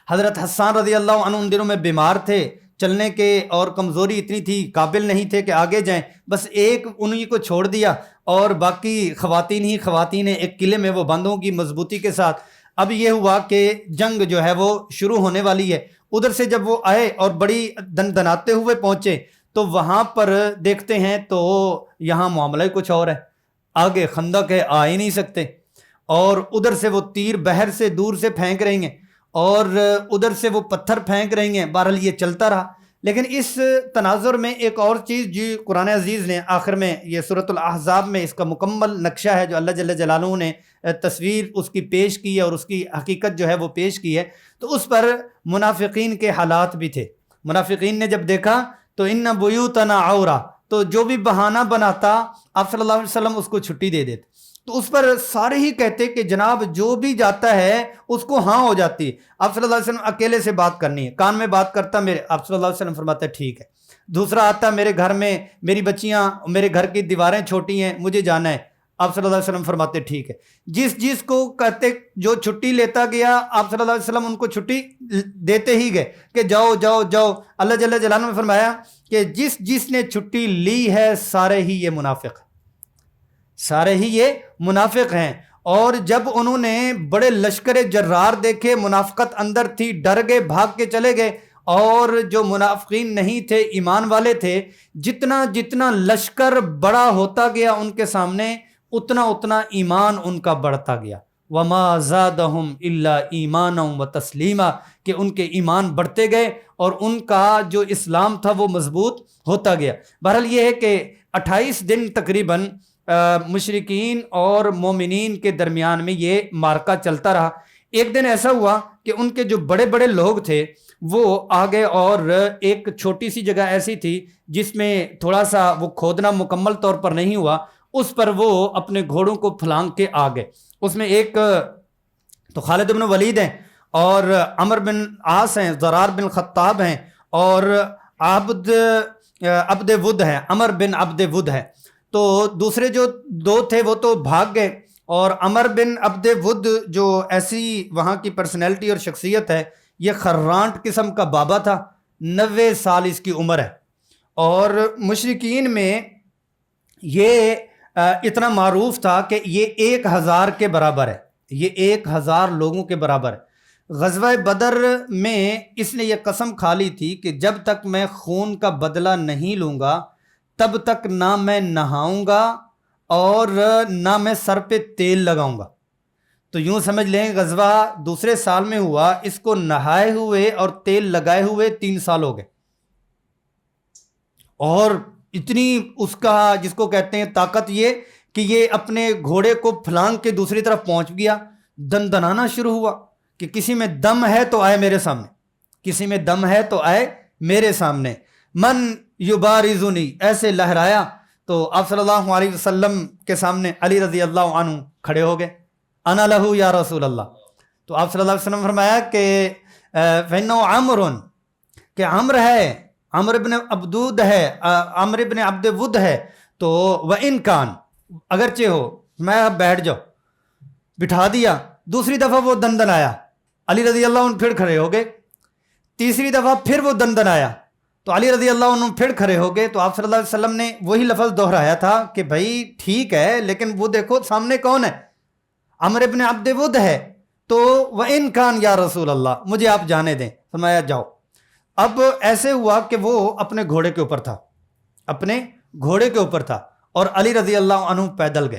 حضرت حسان رضی اللہ عنہ ان دنوں میں بیمار تھے، چلنے کے اور کمزوری اتنی تھی، قابل نہیں تھے کہ آگے جائیں، بس ایک انہی کو چھوڑ دیا اور باقی خواتین ہی خواتین ایک قلعے میں وہ بند ہوں گی مضبوطی کے ساتھ۔ اب یہ ہوا کہ جنگ جو ہے وہ شروع ہونے والی ہے۔ ادھر سے جب وہ آئے اور بڑی دناتے ہوئے پہنچے تو وہاں پر دیکھتے ہیں تو یہاں معاملہ ہی کچھ اور ہے، آگے خندق ہے، آ ہی نہیں سکتے، اور ادھر سے وہ تیر بحر سے دور سے پھینک رہی ہیں اور ادھر سے وہ پتھر پھینک رہی ہیں۔ بہرحال یہ چلتا رہا، لیکن اس تناظر میں ایک اور چیز جو قرآن عزیز نے آخر میں یہ سورۃ الاحزاب میں اس کا مکمل نقشہ ہے جو اللہ جل جلالہ نے تصویر اس کی پیش کی ہے اور اس کی حقیقت جو ہے وہ پیش کی ہے، تو اس پر منافقین کے حالات بھی تھے۔ منافقین نے جب دیکھا تو ان بیوتنا عورہ، تو جو بھی بہانہ بناتا آپ صلی اللہ علیہ وسلم اس کو چھٹی دے دیتے، تو اس پر سارے ہی کہتے کہ جناب جو بھی جاتا ہے اس کو ہاں ہو جاتی ہے، آپ صلی اللہ علیہ وسلم اکیلے سے بات کرنی ہے، کان میں بات کرتا میرے، آپ صلی اللہ علیہ وسلم فرماتے ٹھیک ہے۔ دوسرا آتا میرے گھر میں، میری بچیاں، میرے گھر کی دیواریں چھوٹی ہیں، مجھے جانا ہے، آپ صلی اللہ علیہ وسلم فرماتے ٹھیک ہے۔ جس کو کہتے جو چھٹی لیتا گیا آپ صلی اللہ علیہ وسلم ان کو چھٹی دیتے ہی گئے کہ جاؤ جاؤ جاؤ۔ اللہ جل جلالہ نے فرمایا کہ جس نے چھٹی لی ہے سارے ہی یہ منافق ہیں، سارے ہی یہ منافق ہیں۔ اور جب انہوں نے بڑے لشکر جرار دیکھے، منافقت اندر تھی، ڈر گئے، بھاگ کے چلے گئے، اور جو منافقین نہیں تھے ایمان والے تھے، جتنا جتنا لشکر بڑا ہوتا گیا ان کے سامنے اتنا اتنا ایمان ان کا بڑھتا گیا۔ وما زادہم الا ایمانا وتسلیما، کہ ان کے ایمان بڑھتے گئے اور ان کا جو اسلام تھا وہ مضبوط ہوتا گیا۔ بہرحال یہ ہے کہ 28 دن تقریباً مشرکین اور مومنین کے درمیان میں یہ مارکا چلتا رہا۔ ایک دن ایسا ہوا کہ ان کے جو بڑے بڑے لوگ تھے وہ آگے، اور ایک چھوٹی سی جگہ ایسی تھی جس میں تھوڑا سا وہ کھودنا مکمل طور پر نہیں ہوا، اس پر وہ اپنے گھوڑوں کو پھلانگ کے آگے۔ اس میں ایک تو خالد بن ولید ہیں، اور عمر بن عاص ہیں، زرار بن خطاب ہیں، اور عبد ود ہیں، عمر بن عبد ود ہے۔ تو دوسرے جو دو تھے وہ تو بھاگ گئے، اور عمر بن عبد ود جو ایسی وہاں کی پرسنالٹی اور شخصیت ہے، یہ خرانٹ قسم کا بابا تھا، 90 سال اس کی عمر ہے، اور مشرکین میں یہ اتنا معروف تھا کہ یہ 1000 کے برابر ہے، یہ 1000 لوگوں کے برابر ہے۔ غزوہ بدر میں اس نے یہ قسم کھا لی تھی کہ جب تک میں خون کا بدلہ نہیں لوں گا تب تک نہ میں نہاؤں گا اور نہ میں سر پہ تیل لگاؤں گا۔ تو یوں سمجھ لیں غزوہ دوسرے سال میں ہوا، اس کو نہائے ہوئے اور تیل لگائے ہوئے 3 سال ہو گئے، اور اتنی اس کا جس کو کہتے ہیں طاقت یہ کہ یہ اپنے گھوڑے کو پھلانگ کے دوسری طرف پہنچ گیا، دندنانا شروع ہوا کہ کسی میں دم ہے تو آئے میرے سامنے، کسی میں دم ہے تو آئے میرے سامنے، من یبارزنی، ایسے لہرایا تو آپ صلی اللہ علیہ وسلم کے سامنے علی رضی اللہ عنہ کھڑے ہو گئے، انا لہو یا رسول اللہ۔ تو آپ صلی اللہ علیہ وسلم فرمایا کہ فَإِنَّهُ عَمْرٌ، کہ عمر ہے، عمر ابن عبدود ہے، عمر ابن عبد ود ہے، تو وَإِن كَانَ، اگرچہ ہو، میں بیٹھ جاؤ، بٹھا دیا۔ دوسری دفعہ وہ دندن آیا، علی رضی اللہ عنہ پھر کھڑے ہو گئے، تیسری دفعہ پھر وہ دندن آیا تو علی رضی اللہ عنہ پھر کھڑے ہو گئے۔ تو آپ صلی اللہ علیہ وسلم نے وہی لفظ دہرایا تھا کہ بھائی ٹھیک ہے، لیکن وہ دیکھو سامنے کون ہے، عمر ابن عبد ود ہے، تو وَإِن كَانَ یا رسول اللہ، مجھے آپ جانے دیں۔ فرمایا جاؤ۔ اب ایسے ہوا کہ وہ اپنے گھوڑے کے اوپر تھا، اپنے گھوڑے کے اوپر تھا، اور علی رضی اللہ عنہ پیدل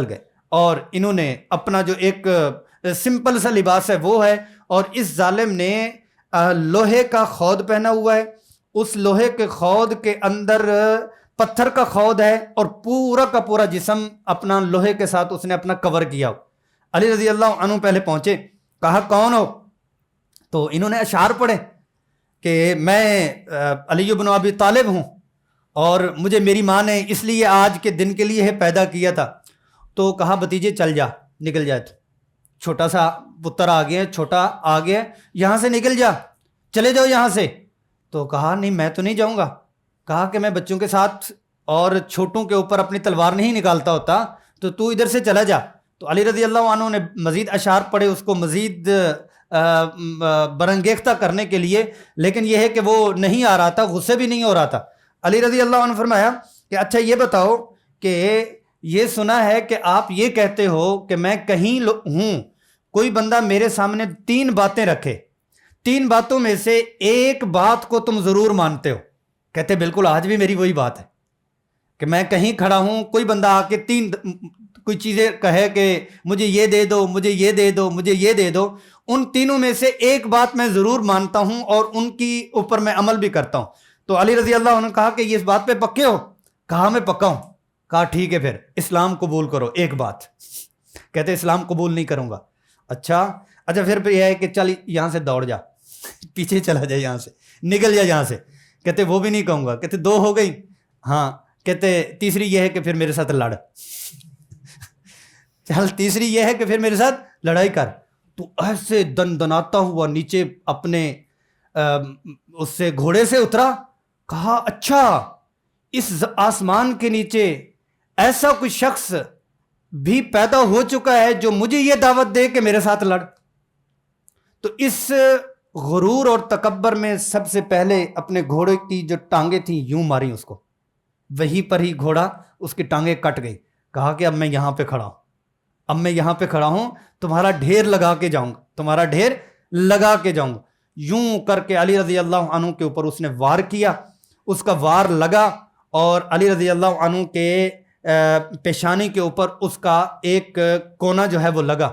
گئے، اور انہوں نے اپنا جو ایک سمپل سا لباس ہے وہ ہے، اور اس ظالم نے لوہے کا خود پہنا ہوا ہے، اس لوہے کے خود کے اندر پتھر کا خود ہے، اور پورا کا پورا جسم اپنا لوہے کے ساتھ اس نے اپنا کور کیا ہو۔ علی رضی اللہ عنہ پہلے پہنچے، کہا کون ہو؟ تو انہوں نے اشعار پڑھے کہ میں علی بن ابی طالب ہوں، اور مجھے میری ماں نے اس لیے آج کے دن کے لیے پیدا کیا تھا۔ تو کہا بھتیجے چل جا، نکل جا، تو چھوٹا سا پتر آ گیا، چھوٹا آ گیا، یہاں سے نکل جا، چلے جاؤ یہاں سے۔ تو کہا نہیں میں تو نہیں جاؤں گا، کہا کہ میں بچوں کے ساتھ اور چھوٹوں کے اوپر اپنی تلوار نہیں نکالتا ہوتا، تو ادھر سے چلا جا۔ تو علی رضی اللہ عنہ نے مزید اشعار پڑھے اس کو مزید برانگیختہ کرنے کے لیے، لیکن یہ ہے کہ وہ نہیں آ رہا تھا، غصے بھی نہیں ہو رہا تھا۔ علی رضی اللہ عنہ فرمایا کہ اچھا یہ بتاؤ کہ یہ سنا ہے کہ آپ یہ کہتے ہو کہ میں کہیں ہوں، کوئی بندہ میرے سامنے 3 باتیں رکھے، 3 باتوں میں سے ایک بات کو تم ضرور مانتے ہو۔ کہتے بالکل آج بھی میری وہی بات ہے کہ میں کہیں کھڑا ہوں، کوئی بندہ آ کے 3 کوئی چیزیں کہے کہ مجھے یہ دے دو، مجھے یہ دے دو، مجھے یہ دے دو، ان تینوں میں سے ایک بات میں ضرور مانتا ہوں اور ان کی اوپر میں عمل بھی کرتا ہوں۔ تو علی رضی اللہ عنہ نے کہا کہ یہ اس بات پہ پکے ہو؟ کہا میں پکا ہوں۔ کہا ٹھیک ہے پھر اسلام قبول کرو، ایک بات۔ کہتے اسلام قبول نہیں کروں گا۔ اچھا پھر یہ ہے کہ چل یہاں سے دوڑ جا، پیچھے چلا جائے، یہاں سے نکل جا یہاں سے۔ کہتے وہ بھی نہیں کہوں گا۔ کہتے 2 ہو گئی؟ ہاں۔ کہتے تیسری یہ ہے کہ پھر میرے ساتھ لڑ۔ چل تیسری یہ ہے کہ پھر میرے ساتھ لڑائی کر۔ تو ایسے دن دناتا ہوا نیچے اپنے اس سے گھوڑے سے اترا۔ کہا اچھا اس آسمان کے نیچے ایسا کوئی شخص بھی پیدا ہو چکا ہے جو مجھے یہ دعوت دے کہ میرے ساتھ لڑ۔ تو اس غرور اور تکبر میں سب سے پہلے اپنے گھوڑے کی جو ٹانگیں تھیں یوں ماری اس کو، وہیں پر ہی گھوڑا اس کی ٹانگیں کٹ گئی۔ کہا کہ اب میں یہاں پہ کھڑا ہوں، اب میں یہاں پہ کھڑا ہوں، تمہارا ڈھیر لگا کے جاؤں گا، تمہارا ڈھیر لگا کے جاؤں گا۔ یوں کر کے علی رضی اللہ عنہ کے اوپر اس نے وار کیا، اس کا وار لگا اور علی رضی اللہ عنہ کے پیشانی کے اوپر اس کا ایک کونا جو ہے وہ لگا۔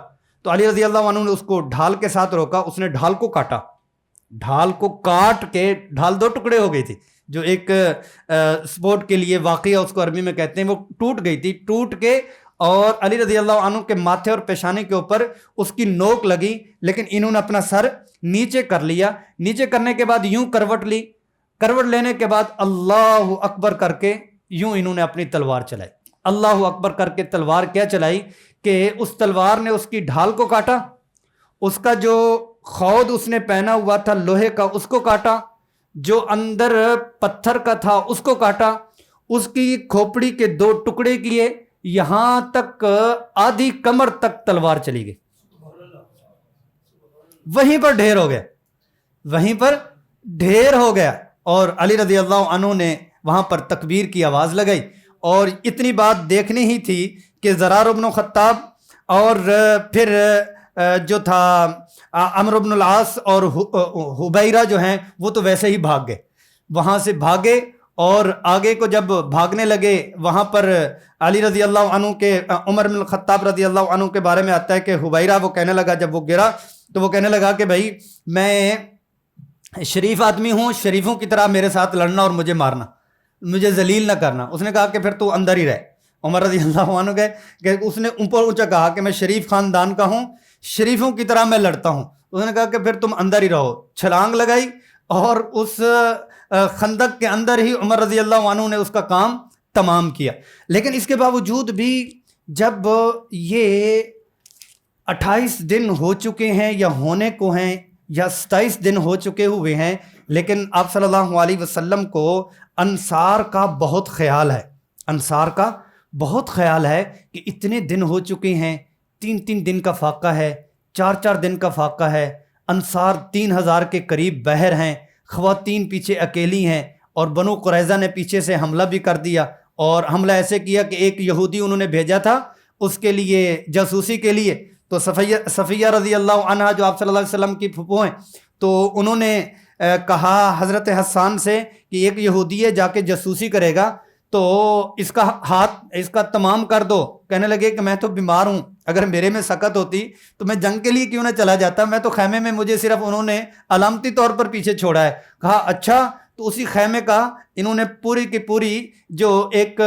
تو علی رضی اللہ عنہ نے اس کو ڈھال کے ساتھ روکا، اس نے ڈھال کو کاٹا، ڈھال کو کاٹ کے ڈھال 2 ٹکڑے ہو گئی تھی، جو ایک سپورٹ کے لیے واقعہ اس کو عربی میں کہتے ہیں، وہ ٹوٹ گئی تھی، ٹوٹ کے اور علی رضی اللہ عنہ کے ماتھے اور پیشانی کے اوپر اس کی نوک لگی، لیکن انہوں نے اپنا سر نیچے کر لیا۔ نیچے کرنے کے بعد یوں کروٹ لی، کروٹ لینے کے بعد اللہ اکبر کر کے یوں انہوں نے اپنی تلوار چلائی۔ اللہ اکبر کر کے تلوار کیا چلائی کہ اس تلوار نے اس کی ڈھال کو کاٹا، اس کا جو خود اس نے پہنا ہوا تھا لوہے کا اس کو کاٹا، جو اندر پتھر کا تھا اس کو کاٹا، اس کی کھوپڑی کے 2 ٹکڑے کیے، یہاں تک آدھی کمر تک تلوار چلی گئی۔ وہیں پر ڈھیر ہو گیا، وہیں پر ڈھیر ہو گیا۔ اور علی رضی اللہ عنہ نے وہاں پر تکبیر کی آواز لگائی، اور اتنی بات دیکھنی ہی تھی کہ زرار بن خطاب اور پھر جو تھا عمرو بن العاص اور حبیرہ جو ہیں وہ تو ویسے ہی بھاگ گئے، وہاں سے بھاگے، اور آگے کو جب بھاگنے لگے وہاں پر علی رضی اللہ عنہ کے عمر بن الخطاب رضی اللہ عنہ کے بارے میں آتا ہے کہ حبیرہ وہ کہنے لگا، جب وہ گرا تو وہ کہنے لگا کہ بھائی میں شریف آدمی ہوں، شریفوں کی طرح میرے ساتھ لڑنا اور مجھے مارنا، مجھے ذلیل نہ کرنا۔ اس نے کہا کہ پھر تو اندر ہی رہے۔ عمر رضی اللہ عنہ گئے کہ اس نے اوپر اونچا کہا کہ میں شریف خاندان کا ہوں، شریفوں کی طرح میں لڑتا ہوں۔ اس نے کہا کہ پھر تم اندر ہی رہو، چھلانگ لگائی اور اس خندق کے اندر ہی عمر رضی اللہ عنہ نے اس کا کام تمام کیا۔ لیکن اس کے باوجود بھی جب یہ 28 دن ہو چکے ہیں یا ہونے کو ہیں یا 27 دن ہو چکے ہوئے ہیں، لیکن آپ صلی اللہ علیہ وسلم کو انصار کا بہت خیال ہے، انصار کا بہت خیال ہے کہ اتنے دن ہو چکے ہیں، 3 دن کا فاقہ ہے، 4 دن کا فاقہ ہے، انصار 3000 کے قریب بہر ہیں، خواتین پیچھے اکیلی ہیں، اور بنو قریظہ نے پیچھے سے حملہ بھی کر دیا، اور حملہ ایسے کیا کہ ایک یہودی انہوں نے بھیجا تھا اس کے لیے جاسوسی کے لیے، تو صفیہ رضی اللہ عنہا جو آپ صلی اللہ علیہ وسلم کی پھپھو ہیں، تو انہوں نے کہا حضرت حسان سے کہ ایک یہودی ہے جا کے جاسوسی کرے گا تو اس کا ہاتھ اس کا تمام کر دو۔ کہنے لگے کہ میں تو بیمار ہوں، اگر میرے میں سکت ہوتی تو میں جنگ کے لیے کیوں نہ چلا جاتا، میں تو خیمے میں مجھے صرف انہوں نے علامتی طور پر پیچھے چھوڑا ہے۔ کہا اچھا، تو اسی خیمے کا انہوں نے پوری کی پوری جو ایک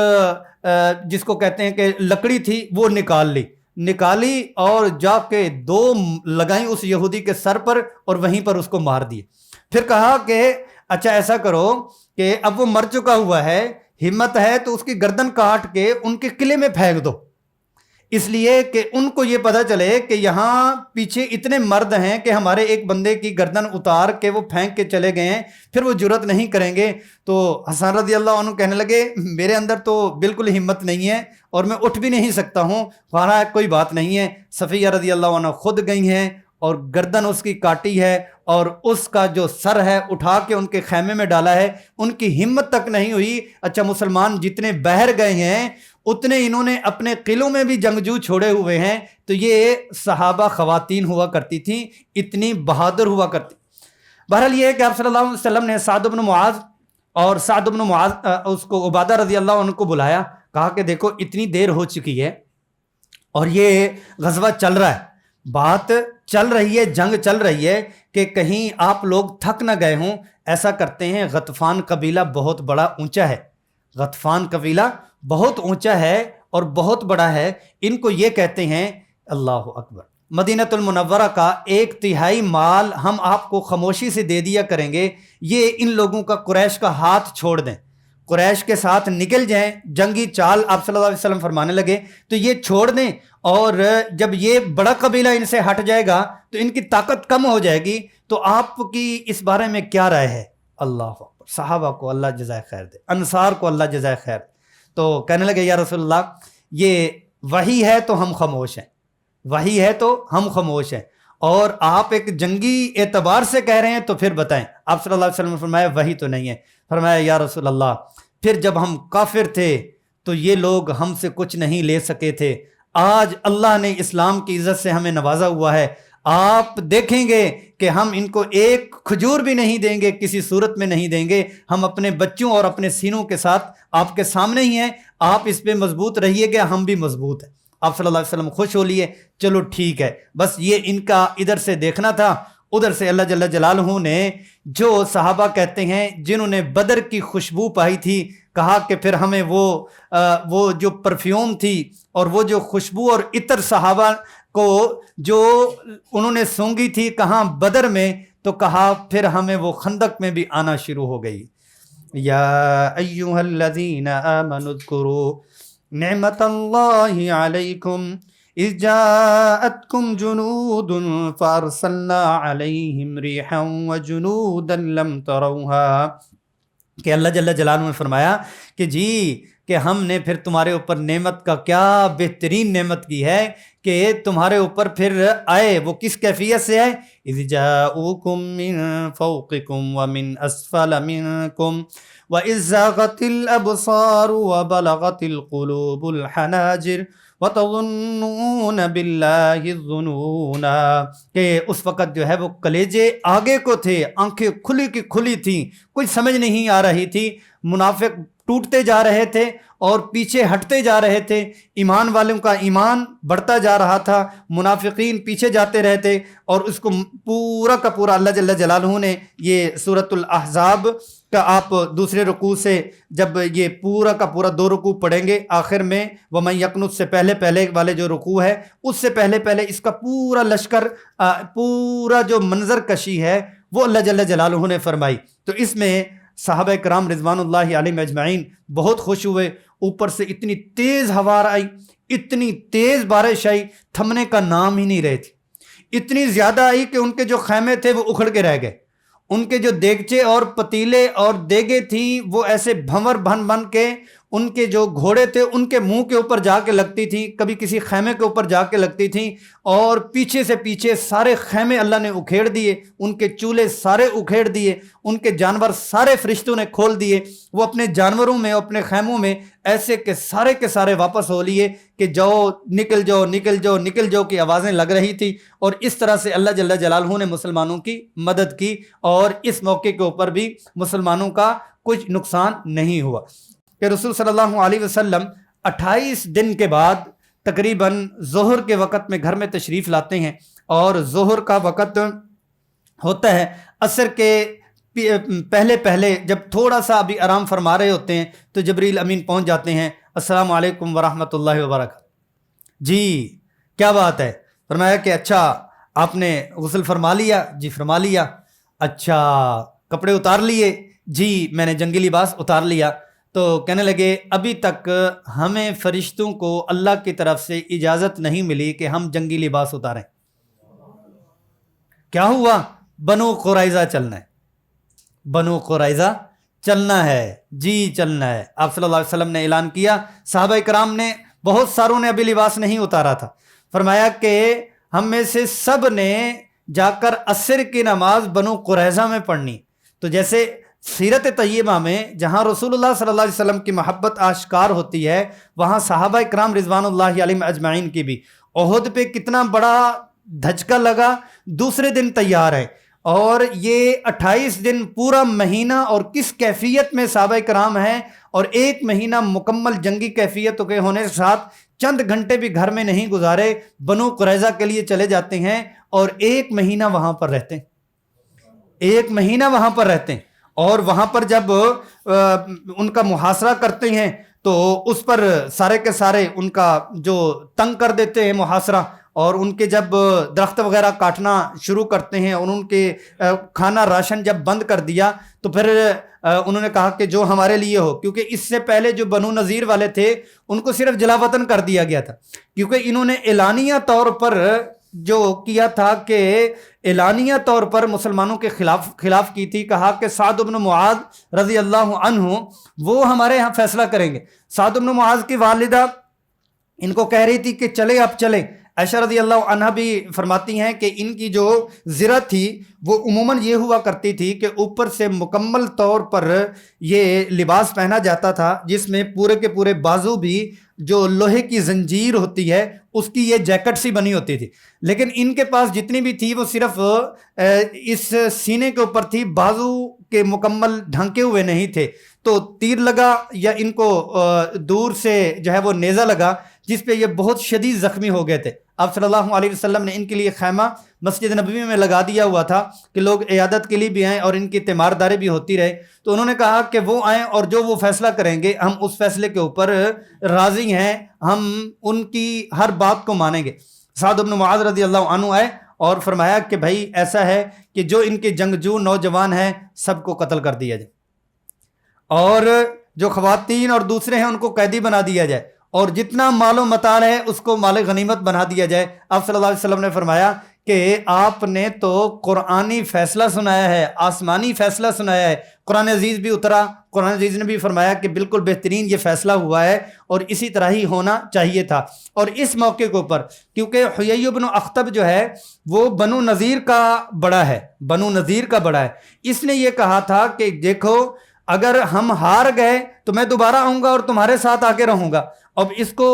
جس کو کہتے ہیں کہ لکڑی تھی وہ نکالی اور جا کے 2 لگائیں اس یہودی کے سر پر اور وہیں پر اس کو مار دیے۔ پھر کہا کہ اچھا ایسا کرو کہ اب وہ مر چکا ہوا ہے، ہمت ہے تو اس کی گردن کاٹ کے ان کے قلعے میں پھینک دو۔ اس لیے کہ ان کو یہ پتہ چلے کہ یہاں پیچھے اتنے مرد ہیں کہ ہمارے ایک بندے کی گردن اتار کے وہ پھینک کے چلے گئے ہیں، پھر وہ جرت نہیں کریں گے۔ تو حسن رضی اللہ عنہ کہنے لگے میرے اندر تو بالکل ہمت نہیں ہے اور میں اٹھ بھی نہیں سکتا ہوں، خواہ کوئی بات نہیں ہے۔ صفیہ رضی اللہ عنہ خود گئی ہیں اور گردن اس کی کاٹی ہے اور اس کا جو سر ہے اٹھا کے ان کے خیمے میں ڈالا ہے، ان کی ہمت تک نہیں ہوئی۔ اچھا مسلمان جتنے بہر گئے ہیں اتنے انہوں نے اپنے قلعوں میں بھی جنگجو چھوڑے ہوئے ہیں۔ تو یہ صحابہ خواتین ہوا کرتی تھیں، اتنی بہادر ہوا کرتی۔ بہرحال یہ ہے کہ آپ صلی اللہ علیہ وسلم نے سعد بن معاذ اور سعد بن معاذ اس کو عبادہ رضی اللہ عنہ کو بلایا، کہا کہ دیکھو اتنی دیر ہو چکی ہے اور یہ غزوہ چل رہا ہے، بات چل رہی ہے، جنگ چل رہی ہے، کہ کہیں آپ لوگ تھک نہ گئے ہوں۔ ایسا کرتے ہیں، غطفان قبیلہ بہت بڑا اونچا ہے، غطفان قبیلہ بہت اونچا ہے اور بہت بڑا ہے، ان کو یہ کہتے ہیں اللہ اکبر، مدینہ المنورہ کا 1/3 مال ہم آپ کو خاموشی سے دے دیا کریں گے، یہ ان لوگوں کا قریش کا ہاتھ چھوڑ دیں، قریش کے ساتھ نکل جائیں، جنگی چال آپ صلی اللہ علیہ وسلم فرمانے لگے تو یہ چھوڑ دیں، اور جب یہ بڑا قبیلہ ان سے ہٹ جائے گا تو ان کی طاقت کم ہو جائے گی، تو آپ کی اس بارے میں کیا رائے ہے؟ اللہ اکبر، صحابہ کو اللہ جزائے خیر دے، انصار کو اللہ جزائے خیر دے۔ تو کہنے لگے یا رسول اللہ یہ وحی ہے تو ہم خاموش ہیں، وحی ہے تو ہم خاموش ہیں، اور آپ ایک جنگی اعتبار سے کہہ رہے ہیں تو پھر بتائیں۔ آپ صلی اللہ علیہ وسلم نے فرمایا وحی تو نہیں ہے۔ فرمایا یا رسول اللہ پھر جب ہم کافر تھے تو یہ لوگ ہم سے کچھ نہیں لے سکے تھے، آج اللہ نے اسلام کی عزت سے ہمیں نوازا ہوا ہے، آپ دیکھیں گے کہ ہم ان کو ایک کھجور بھی نہیں دیں گے، کسی صورت میں نہیں دیں گے، ہم اپنے بچوں اور اپنے سینوں کے ساتھ آپ کے سامنے ہی ہیں، آپ اس پہ مضبوط رہیے گا، ہم بھی مضبوط ہیں۔ آپ صلی اللہ علیہ وسلم خوش ہو لیے، چلو ٹھیک ہے، بس یہ ان کا ادھر سے دیکھنا تھا۔ ادھر سے اللہ جل جلالہ نے جو صحابہ کہتے ہیں جنہوں نے بدر کی خوشبو پائی تھی، کہا کہ پھر ہمیں وہ جو پرفیوم تھی اور وہ جو خوشبو اور عطر صحابہ کو جو انہوں نے سونگی تھی کہاں بدر میں، تو کہا پھر ہمیں وہ خندق میں بھی آنا شروع ہو گئی۔ یا ایھا الذین آمنوا اذکروا نعمت اللہ علیکم اذ جاءتکم جنود فارسلنا علیہم ریحا وجنودا لم تروها، کہ اللہ جل جلالہ نے فرمایا کہ جی کہ ہم نے پھر تمہارے اوپر نعمت کا کیا بہترین نعمت کی ہے کہ تمہارے اوپر پھر آئے، وہ کس کیفیت سے آئے؟ اذ جاءوکم من فوقکم ومن اسفل منکم وَإِذْ زَاغَتِ الْأَبْصَارُ وَبَلَغَتِ الْقُلُوبُ الْحَنَاجِرَ وَتَظُنُّونَ بِاللَّهِ الظُّنُونَ، کہ اس وقت جو ہے وہ کلیجے آگے کو تھے، آنکھیں کھلی کی کھلی تھیں، کچھ سمجھ نہیں آ رہی تھی، منافق ٹوٹتے جا رہے تھے اور پیچھے ہٹتے جا رہے تھے، ایمان والوں کا ایمان بڑھتا جا رہا تھا، منافقین پیچھے جاتے رہتے، اور اس کو پورا کا پورا اللہ جل جلالہ نے یہ سورۃ الاحزاب کا آپ دوسرے رکوع سے جب یہ پورا کا پورا 2 رکوع پڑھیں گے، آخر میں وَمَن يَقْنُتْ سے پہلے والے جو رکوع ہے اس سے پہلے اس کا پورا لشکر، پورا جو منظر کشی ہے وہ اللہ جل جلالہ نے فرمائی۔ تو اس میں صحابہ کرام رضوان اللہ علیہم اجمعین بہت خوش ہوئے، اوپر سے اتنی تیز ہوا آئی، اتنی تیز بارش آئی، تھمنے کا نام ہی نہیں رہے تھی، اتنی زیادہ آئی کہ ان کے جو خیمے تھے وہ اکھڑ کے رہ گئے، ان کے جو دیگچے اور پتیلے اور دیگیں تھیں وہ ایسے بھنور بن کے ان کے جو گھوڑے تھے ان کے منہ کے اوپر جا کے لگتی تھیں، کبھی کسی خیمے کے اوپر جا کے لگتی تھیں، اور پیچھے سے پیچھے سارے خیمے اللہ نے اکھیڑ دیے، ان کے چولہے سارے اکھیڑ دیے، ان کے جانور سارے فرشتوں نے کھول دیے، وہ اپنے جانوروں میں اپنے خیموں میں ایسے کہ سارے واپس ہو لیے کہ جاؤ نکل جاؤ نکل جاؤ نکل جاؤ کی آوازیں لگ رہی تھی، اور اس طرح سے اللہ جل جلالہ نے مسلمانوں کی مدد کی، اور اس موقع کے اوپر بھی مسلمانوں کا کچھ نقصان نہیں ہوا کہ رسول صلی اللہ علیہ وسلم 28 دن کے بعد تقریباً ظہر کے وقت میں گھر میں تشریف لاتے ہیں، اور ظہر کا وقت ہوتا ہے، عصر کے پہلے جب تھوڑا سا ابھی آرام فرما رہے ہوتے ہیں تو جبریل امین پہنچ جاتے ہیں، السلام علیکم ورحمۃ اللہ وبرکاتہ، جی کیا بات ہے؟ فرمایا کہ اچھا آپ نے غسل فرما لیا؟ جی فرما لیا۔ اچھا کپڑے اتار لیے؟ جی میں نے جنگی لباس اتار لیا۔ تو کہنے لگے ابھی تک ہمیں فرشتوں کو اللہ کی طرف سے اجازت نہیں ملی کہ ہم جنگی لباس اتاریں. کیا ہوا؟ بنو قریظہ چلنا ہے، بنو قریظہ چلنا ہے، جی چلنا ہے. آپ صلی اللہ علیہ وسلم نے اعلان کیا. صحابہ کرام نے بہت ساروں نے ابھی لباس نہیں اتارا تھا. فرمایا کہ ہم میں سے سب نے جا کر عصر کی نماز بنو قریظہ میں پڑھنی. تو جیسے سیرت طیبہ میں جہاں رسول اللہ صلی اللہ علیہ وسلم کی محبت آشکار ہوتی ہے، وہاں صحابہ کرام رضوان اللہ علیہم اجمعین کی بھی. احد پہ کتنا بڑا دھچکا لگا، دوسرے دن تیار ہے، اور یہ 28 دن پورا مہینہ اور کس کیفیت میں صحابہ کرام ہیں، اور ایک مہینہ مکمل جنگی کیفیت کے ہونے کے ساتھ چند گھنٹے بھی گھر میں نہیں گزارے، بنو قریظہ کے لیے چلے جاتے ہیں اور ایک مہینہ وہاں پر رہتے ہیں، ایک مہینہ وہاں پر رہتے ہیں. اور وہاں پر جب ان کا محاصرہ کرتے ہیں تو اس پر سارے کے سارے ان کا جو تنگ کر دیتے ہیں محاصرہ، اور ان کے جب درخت وغیرہ کاٹنا شروع کرتے ہیں اور ان کے کھانا راشن جب بند کر دیا تو پھر انہوں نے کہا کہ جو ہمارے لیے ہو، کیونکہ اس سے پہلے جو بنو نذیر والے تھے ان کو صرف جلا وطن کر دیا گیا تھا، کیونکہ انہوں نے اعلانیہ طور پر جو کیا تھا کہ اعلانیہ طور پر مسلمانوں کے خلاف کی تھی. کہا کہ سعد بن معاذ رضی اللہ عنہ وہ ہمارے یہاں فیصلہ کریں گے. سعد بن معاذ کی والدہ ان کو کہہ رہی تھی کہ چلے اب چلیں. عائشہ رضی اللہ عنہ بھی فرماتی ہیں کہ ان کی جو زرہ تھی وہ عموماً یہ ہوا کرتی تھی کہ اوپر سے مکمل طور پر یہ لباس پہنا جاتا تھا جس میں پورے کے پورے بازو بھی جو لوہے کی زنجیر ہوتی ہے اس کی یہ جیکٹ سی بنی ہوتی تھی، لیکن ان کے پاس جتنی بھی تھی وہ صرف اس سینے کے اوپر تھی، بازو کے مکمل ڈھانکے ہوئے نہیں تھے. تو تیر لگا یا ان کو دور سے جو ہے وہ نیزہ لگا جس پہ یہ بہت شدید زخمی ہو گئے تھے. آپ صلی اللہ علیہ وسلم نے ان کے لیے خیمہ مسجد نبوی میں لگا دیا ہوا تھا کہ لوگ عیادت کے لیے بھی آئیں اور ان کی تیمارداری بھی ہوتی رہے. تو انہوں نے کہا کہ وہ آئیں اور جو وہ فیصلہ کریں گے ہم اس فیصلے کے اوپر راضی ہیں، ہم ان کی ہر بات کو مانیں گے. سعد بن معاذ رضی اللہ عنہ آئے اور فرمایا کہ بھائی ایسا ہے کہ جو ان کے جنگجو نوجوان ہیں سب کو قتل کر دیا جائے، اور جو خواتین اور دوسرے ہیں ان کو قیدی بنا دیا جائے، اور جتنا مال و متاع ہے اس کو مال غنیمت بنا دیا جائے. آپ صلی اللہ علیہ وسلم نے فرمایا کہ آپ نے تو قرآنی فیصلہ سنایا ہے، آسمانی فیصلہ سنایا ہے. قرآن عزیز بھی اترا، قرآن عزیز نے بھی فرمایا کہ بالکل بہترین یہ فیصلہ ہوا ہے اور اسی طرح ہی ہونا چاہیے تھا. اور اس موقع کے اوپر کیونکہ حیی بن اخطب جو ہے وہ بنو نذیر کا بڑا ہے، بنو نذیر کا بڑا ہے، اس نے یہ کہا تھا کہ دیکھو اگر ہم ہار گئے تو میں دوبارہ آؤں گا اور تمہارے ساتھ آ کے رہوں گا. اب اس کو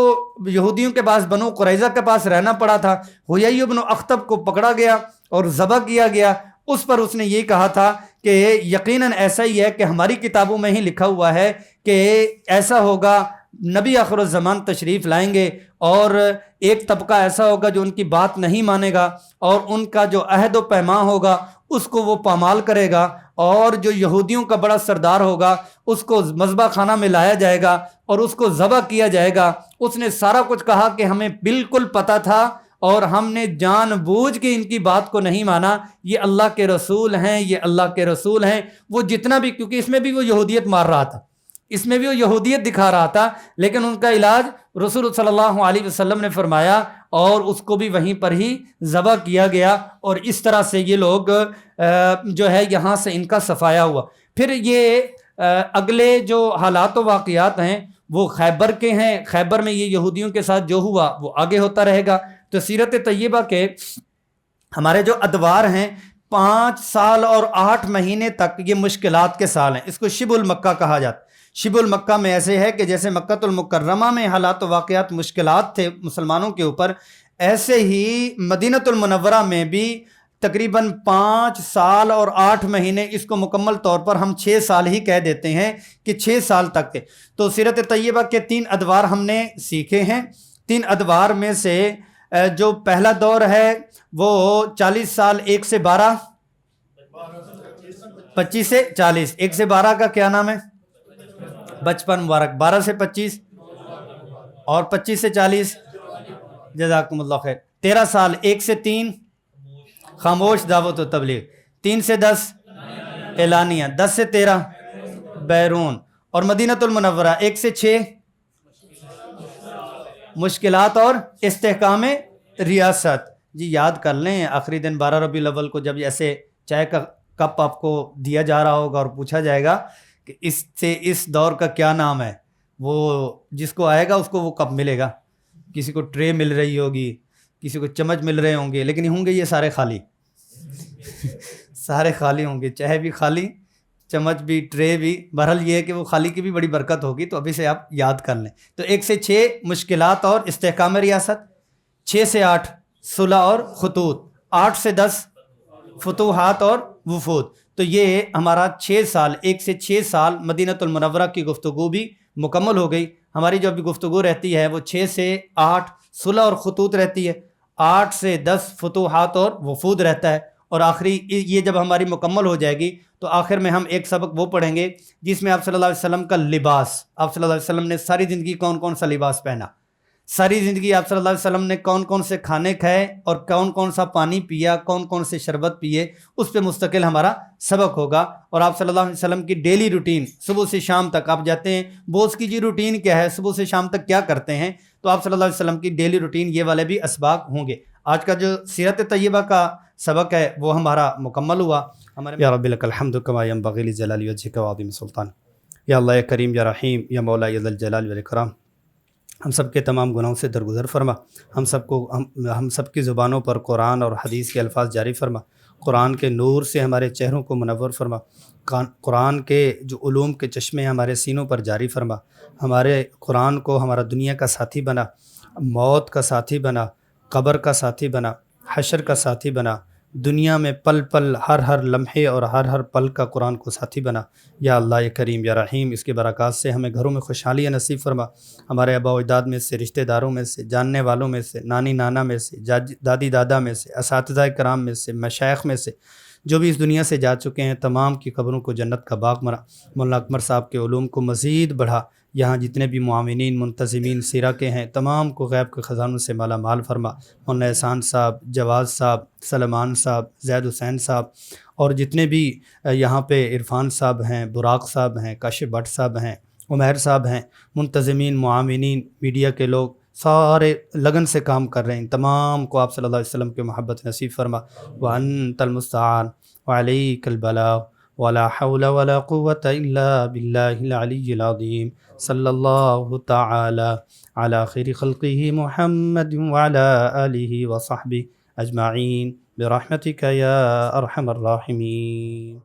یہودیوں کے پاس بنو قریظہ کے پاس رہنا پڑا تھا. حیی بن اخطب کو پکڑا گیا اور ذبح کیا گیا. اس پر اس نے یہ کہا تھا کہ یقیناً ایسا ہی ہے کہ ہماری کتابوں میں ہی لکھا ہوا ہے کہ ایسا ہوگا، نبی آخر الزمان تشریف لائیں گے اور ایک طبقہ ایسا ہوگا جو ان کی بات نہیں مانے گا اور ان کا جو عہد و پیمان ہوگا اس کو وہ پامال کرے گا، اور جو یہودیوں کا بڑا سردار ہوگا اس کو مذبح خانہ میں لایا جائے گا اور اس کو ذبح کیا جائے گا. اس نے سارا کچھ کہا کہ ہمیں بالکل پتہ تھا اور ہم نے جان بوجھ کے ان کی بات کو نہیں مانا، یہ اللہ کے رسول ہیں، یہ اللہ کے رسول ہیں. وہ جتنا بھی، کیونکہ اس میں بھی وہ یہودیت مار رہا تھا، اس میں بھی وہ یہودیت دکھا رہا تھا، لیکن ان کا علاج رسول صلی اللہ علیہ وسلم نے فرمایا اور اس کو بھی وہیں پر ہی ذبح کیا گیا. اور اس طرح سے یہ لوگ جو ہے یہاں سے ان کا صفایا ہوا. پھر یہ اگلے جو حالات و واقعات ہیں وہ خیبر کے ہیں. خیبر میں یہ یہودیوں کے ساتھ جو ہوا وہ آگے ہوتا رہے گا. تو سیرت طیبہ کے ہمارے جو ادوار ہیں 5 سال اور 8 مہینے تک یہ مشکلات کے سال ہیں. اس کو شبہ المکہ کہا جاتا ہے. شبہ المکہ میں ایسے ہے کہ جیسے مکۃ المکرمہ میں حالات و واقعات مشکلات تھے مسلمانوں کے اوپر، ایسے ہی مدینۃ المنورہ میں بھی تقریباً 5 سال اور 8 مہینے، اس کو مکمل طور پر ہم 6 سال ہی کہہ دیتے ہیں کہ 6 سال تک تھے. تو سیرت طیبہ کے 3 ادوار ہم نے سیکھے ہیں. 3 ادوار میں سے جو پہلا دور ہے وہ 40 سال 1 سے 12، 25 سے 40، 1 سے 12 کا کیا نام ہے؟ بچپن مبارک. 12 سے 25 اور 25 سے 40 جزاکم اللہ خیر. 13 سال 1 سے 3 خاموش دعوت و تبلیغ، 3 سے 10 اعلانیہ، 10 سے 13 بیرون، اور مدینۃ المنورہ 1 سے 6 مشکلات اور استحکام ریاست. جی یاد کر لیں آخری دن 12 ربیع الاول کو جب ایسے چائے کا کپ آپ کو دیا جا رہا ہوگا اور پوچھا جائے گا کہ اس سے اس دور کا کیا نام ہے, وہ جس کو آئے گا اس کو وہ کپ ملے گا. کسی کو ٹرے مل رہی ہوگی, کسی کو چمچ مل رہے ہوں گے, لیکن ہوں گے یہ سارے خالی سارے خالی ہوں گے, چائے بھی خالی, چمچ بھی, ٹرے بھی. بہرحال یہ ہے کہ وہ خالی کی بھی بڑی برکت ہوگی, تو ابھی سے آپ یاد کر لیں. تو 1 سے 6 مشکلات اور استحکام ریاست, 6 سے 8 صلح اور خطوط, 8 سے 10 فتوحات اور وفود. تو یہ ہمارا 6 سال 1 سے 6 سال مدینۃ المنورہ کی گفتگو بھی مکمل ہو گئی. ہماری جو ابھی گفتگو رہتی ہے وہ 6 سے 8 صلح اور خطوط رہتی ہے, 8 سے 10 فتوحات اور وفود رہتا ہے. اور آخری یہ جب ہماری مکمل ہو جائے گی تو آخر میں ہم ایک سبق وہ پڑھیں گے جس میں آپ صلی اللہ علیہ وسلم کا لباس, آپ صلی اللہ علیہ وسلم نے ساری زندگی کون کون سا لباس پہنا, ساری زندگی آپ صلی اللہ علیہ وسلم نے کون کون سے کھانے کھائے اور کون کون سا پانی پیا, کون کون سے شربت پیے, اس پہ مستقل ہمارا سبق ہوگا. اور آپ صلی اللہ علیہ وسلم کی ڈیلی روٹین صبح سے شام تک, آپ جاتے ہیں بوس کی جی روٹین کیا ہے, صبح سے شام تک کیا کرتے ہیں, تو آپ صلی اللہ علیہ وسلم کی ڈیلی روٹین یہ والے بھی اسباق ہوں گے. آج کا جو سیرت طیبہ کا سبق ہے وہ ہمارا مکمل ہوا. ہمارے یا رب لک الحمد کما ینبغی لجلال وجهک وعظیم سلطان. یا اللہ یا کریم یا رحیم یا مولا یا ذی الجلال والاکرام, ہم سب کے تمام گناہوں سے درگزر فرما. ہم سب کی زبانوں پر قرآن اور حدیث کے الفاظ جاری فرما. قرآن کے نور سے ہمارے چہروں کو منور فرما. قرآن کے جو علوم کے چشمے ہمارے سینوں پر جاری فرما. ہمارے قرآن کو ہمارا دنیا کا ساتھی بنا, موت کا ساتھی بنا, قبر کا ساتھی بنا, حشر کا ساتھی بنا, دنیا میں پل پل ہر لمحے اور ہر پل کا قرآن کو ساتھی بنا. یا اللہ یا کریم یا رحیم, اس کے برکات سے ہمیں گھروں میں خوشحالی نصیب فرما. ہمارے آبا و اجداد میں سے, رشتہ داروں میں سے, جاننے والوں میں سے, نانی نانا میں سے, دادی دادا میں سے, اساتذہ کرام میں سے, مشائخ میں سے, جو بھی اس دنیا سے جا چکے ہیں تمام کی قبروں کو جنت کا باغ مرا. مولانا اکمر صاحب کے علوم کو مزید بڑھا. یہاں جتنے بھی معاونین منتظمین سیرہ کے ہیں تمام کو غیب کے خزانوں سے مالا مال فرما. مولانا احسان صاحب, جواز صاحب, سلمان صاحب, زید حسین صاحب, اور جتنے بھی یہاں پہ عرفان صاحب ہیں, براق صاحب ہیں, کاشف بٹ صاحب ہیں, عمیر صاحب ہیں, منتظمین, معاونین, میڈیا کے لوگ سارے لگن سے کام کر رہے ہیں, تمام کو آپ صلی اللہ علیہ وسلم کی محبت نصیب فرما. وانت المستعان وعلیک البلاغ ولا حول ولا قوة الا باللہ العلی العظیم. صلی اللہ تعالی علی خیر خلقہ محمد وعلی آلہ وصحبہ اجمعین برحمتک یا ارحم الراحمین.